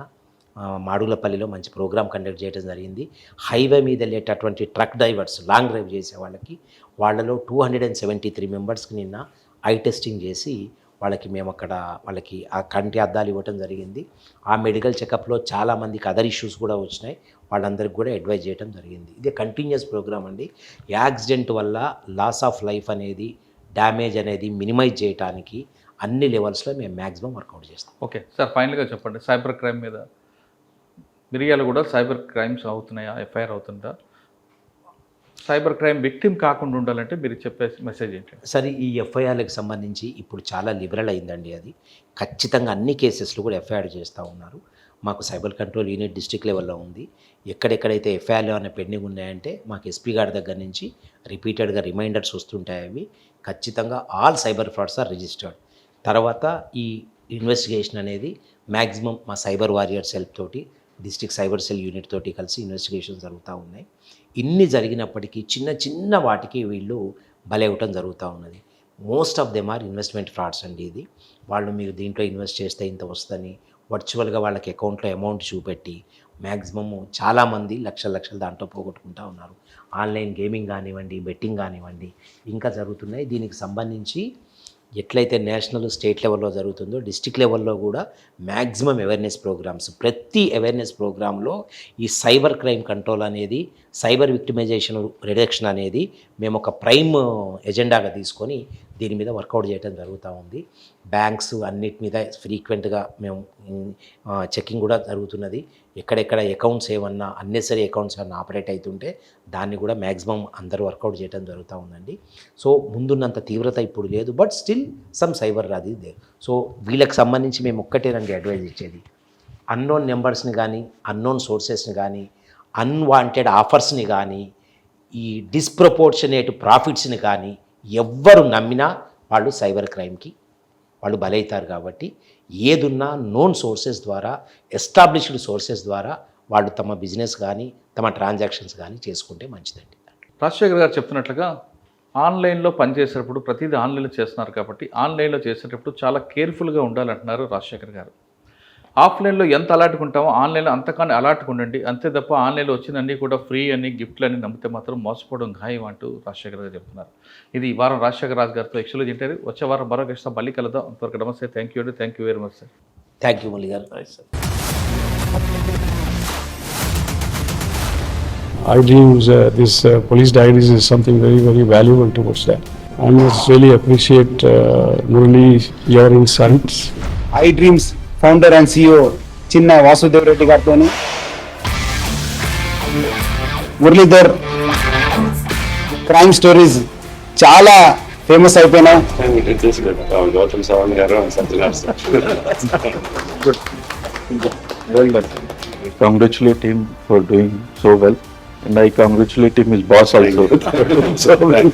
మాడుగులపల్లిలో మంచి ప్రోగ్రామ్ కండక్ట్ చేయడం జరిగింది. హైవే మీద వెళ్ళేటటువంటి ట్రక్ డ్రైవర్స్, లాంగ్ డ్రైవ్ చేసే వాళ్ళలో 273 మెంబర్స్కి నిన్న ఐ టెస్టింగ్ చేసి మేము అక్కడ వాళ్ళకి ఆ కంటి అద్దాలు ఇవ్వటం జరిగింది. ఆ మెడికల్ చెకప్లో చాలామందికి అదర్ ఇష్యూస్ కూడా వచ్చినాయి. వాళ్ళందరికీ కూడా అడ్వైజ్ చేయడం జరిగింది. ఇది కంటిన్యూస్ ప్రోగ్రామ్ అండి. యాక్సిడెంట్ వల్ల లాస్ ఆఫ్ లైఫ్ అనేది, డ్యామేజ్ అనేది మినిమైజ్ చేయడానికి అన్ని లెవెల్స్లో మేము మ్యాక్సిమం వర్కౌట్ చేస్తాం. ఓకే సార్, ఫైనల్గా చెప్పండి, సైబర్ క్రైమ్ మీద మిరియాలు కూడా సైబర్ క్రైమ్స్ అవుతున్నాయా, ఎఫ్ఐఆర్ అవుతుందా? సైబర్ క్రైమ్ విక్టిమ్ కాకుండా ఉండాలంటే మీరు చెప్పే మెసేజ్ ఏంటంటే? సరే, ఈ ఎఫ్ఐఆర్లకు సంబంధించి ఇప్పుడు చాలా లిబరల్ అయిందండి. అది ఖచ్చితంగా అన్ని కేసెస్లో కూడా ఎఫ్ఐఆర్ చేస్తూ ఉన్నారు. మాకు సైబర్ కంట్రోల్ యూనిట్ డిస్ట్రిక్ట్ లెవెల్లో ఉంది. ఎక్కడెక్కడైతే ఎఫ్ఐఆర్లు అనే పెండింగ్ ఉన్నాయంటే మాకు ఎస్పీ గారి దగ్గర నుంచి రిపీటెడ్గా రిమైండర్స్ వస్తుంటాయి. అవి ఖచ్చితంగా all cyber frauds are registered. తర్వాత ఈ ఇన్వెస్టిగేషన్ అనేది మ్యాక్సిమం మా సైబర్ వారియర్స్ హెల్ప్ తోటి, డిస్ట్రిక్ట్ సైబర్ సెల్ యూనిట్ తోటి కలిసి ఇన్వెస్టిగేషన్ జరుగుతూ ఉన్నాయి. ఇన్ని జరిగినప్పటికీ చిన్న చిన్న వాటికి వీళ్ళు బలైవటం జరుగుతూ ఉన్నది. Most of them are investment frauds అండి. ఇది వాళ్ళు మీరు దీంట్లో ఇన్వెస్ట్ చేస్తే ఇంత వస్తుందని వర్చువల్గా వాళ్ళకి అకౌంట్లో అమౌంట్ చూపెట్టి మ్యాక్సిమము చాలామంది లక్షలు దాంట్లో పోగొట్టుకుంటూ ఉన్నారు. ఆన్లైన్ గేమింగ్ కానివ్వండి, బెట్టింగ్ కానివ్వండి ఇంకా జరుగుతున్నాయి. దీనికి సంబంధించి ఎట్లయితే నేషనల్, స్టేట్ లెవెల్లో జరుగుతుందో డిస్ట్రిక్ట్ లెవెల్లో కూడా మ్యాక్సిమం అవేర్నెస్ ప్రోగ్రామ్స్, ప్రతి అవేర్నెస్ ప్రోగ్రాంలో ఈ సైబర్ క్రైమ్ కంట్రోల్ అనేది, సైబర్ విక్టిమైజేషన్ రిడక్షన్ అనేది మేము ఒక ప్రైమ్ ఎజెండాగా తీసుకొని దీని మీద వర్కౌట్ చేయడం జరుగుతూ ఉంది. బ్యాంక్స్ అన్నిటి మీద ఫ్రీక్వెంట్గా మేము చెకింగ్ కూడా జరుగుతున్నది. ఎక్కడెక్కడ అకౌంట్స్ ఏమన్నా అన్నెసరీ అకౌంట్స్ ఏమన్నా ఆపరేట్ అవుతుంటే దాన్ని కూడా మ్యాక్సిమం అందరూ వర్కౌట్ చేయడం జరుగుతూ ఉందండి. సో ముందున్నంత తీవ్రత ఇప్పుడు లేదు, బట్ స్టిల్ సమ్ సైబర్ అది దే. సో వీళ్ళకి సంబంధించి మేము ఒక్కటేనండి అడ్వైజ్ ఇచ్చేది, అన్నోన్ నెంబర్స్ని కానీ, అన్నోన్ సోర్సెస్ని కానీ, అన్వాంటెడ్ ఆఫర్స్ని కానీ, ఈ డిస్ప్రపోర్షనేట్ ప్రాఫిట్స్ని కానీ ఎవ్వరు నమ్మినా వాళ్ళు సైబర్ క్రైమ్కి వాళ్ళు బలవుతారు. కాబట్టి ఏదున్నా నోన్ సోర్సెస్ ద్వారా, ఎస్టాబ్లిష్డ్ సోర్సెస్ ద్వారా వాళ్ళు తమ బిజినెస్ కానీ, తమ ట్రాన్సాక్షన్స్ కానీ చేసుకుంటే మంచిదండి. రాజశేఖర్ గారు చెప్తున్నట్లుగా ఆన్లైన్లో పనిచేసేటప్పుడు ప్రతిదీ ఆన్లైన్లో చేస్తున్నారు కాబట్టి ఆన్లైన్లో చేసేటప్పుడు చాలా కేర్ఫుల్గా ఉండాలంటున్నారు రాజశేఖర్ గారు. ఆఫ్లైన్లో ఎంత అలర్ట్గా ఉంటామో ఆన్లైన్లో అంతకన్నా అలర్ట్గా ఉండండి. అంతే తప్ప ఆన్లైన్లో వచ్చినన్నీ కూడా ఫ్రీ అని, గిఫ్ట్లు అని నమ్మితే మాత్రం మోసపోవడం ఖాయం అంటూ రాజశేఖర్ గారు చెప్తున్నారు. ఇది ఈ వారం రాజశేఖర్ రాజు గారితో ఎక్స్క్లూజివ్ ఇంటర్వ్యూ. వచ్చే వారం మరో గెస్ట్తో మళ్ళీ కలుద్దాం. అంతవరకు నమస్తే. థ్యాంక్ యూ అండి. Thank you very much sir. Thank you Murali గారు. Sir. I dreams, this police diaries is something very, very valuable towards that. I must really appreciate Murali, your insights. I dreams founder and CEO చిన్న వాసుదేవ్ రెడ్డి గారితో Muralidhar crime stories చాలా famous అయిపోయినాయి. గౌతమ్ సవాంగ్ గారు Well done. I congratulate him for doing so well, and I congratulate him, his boss also. So well.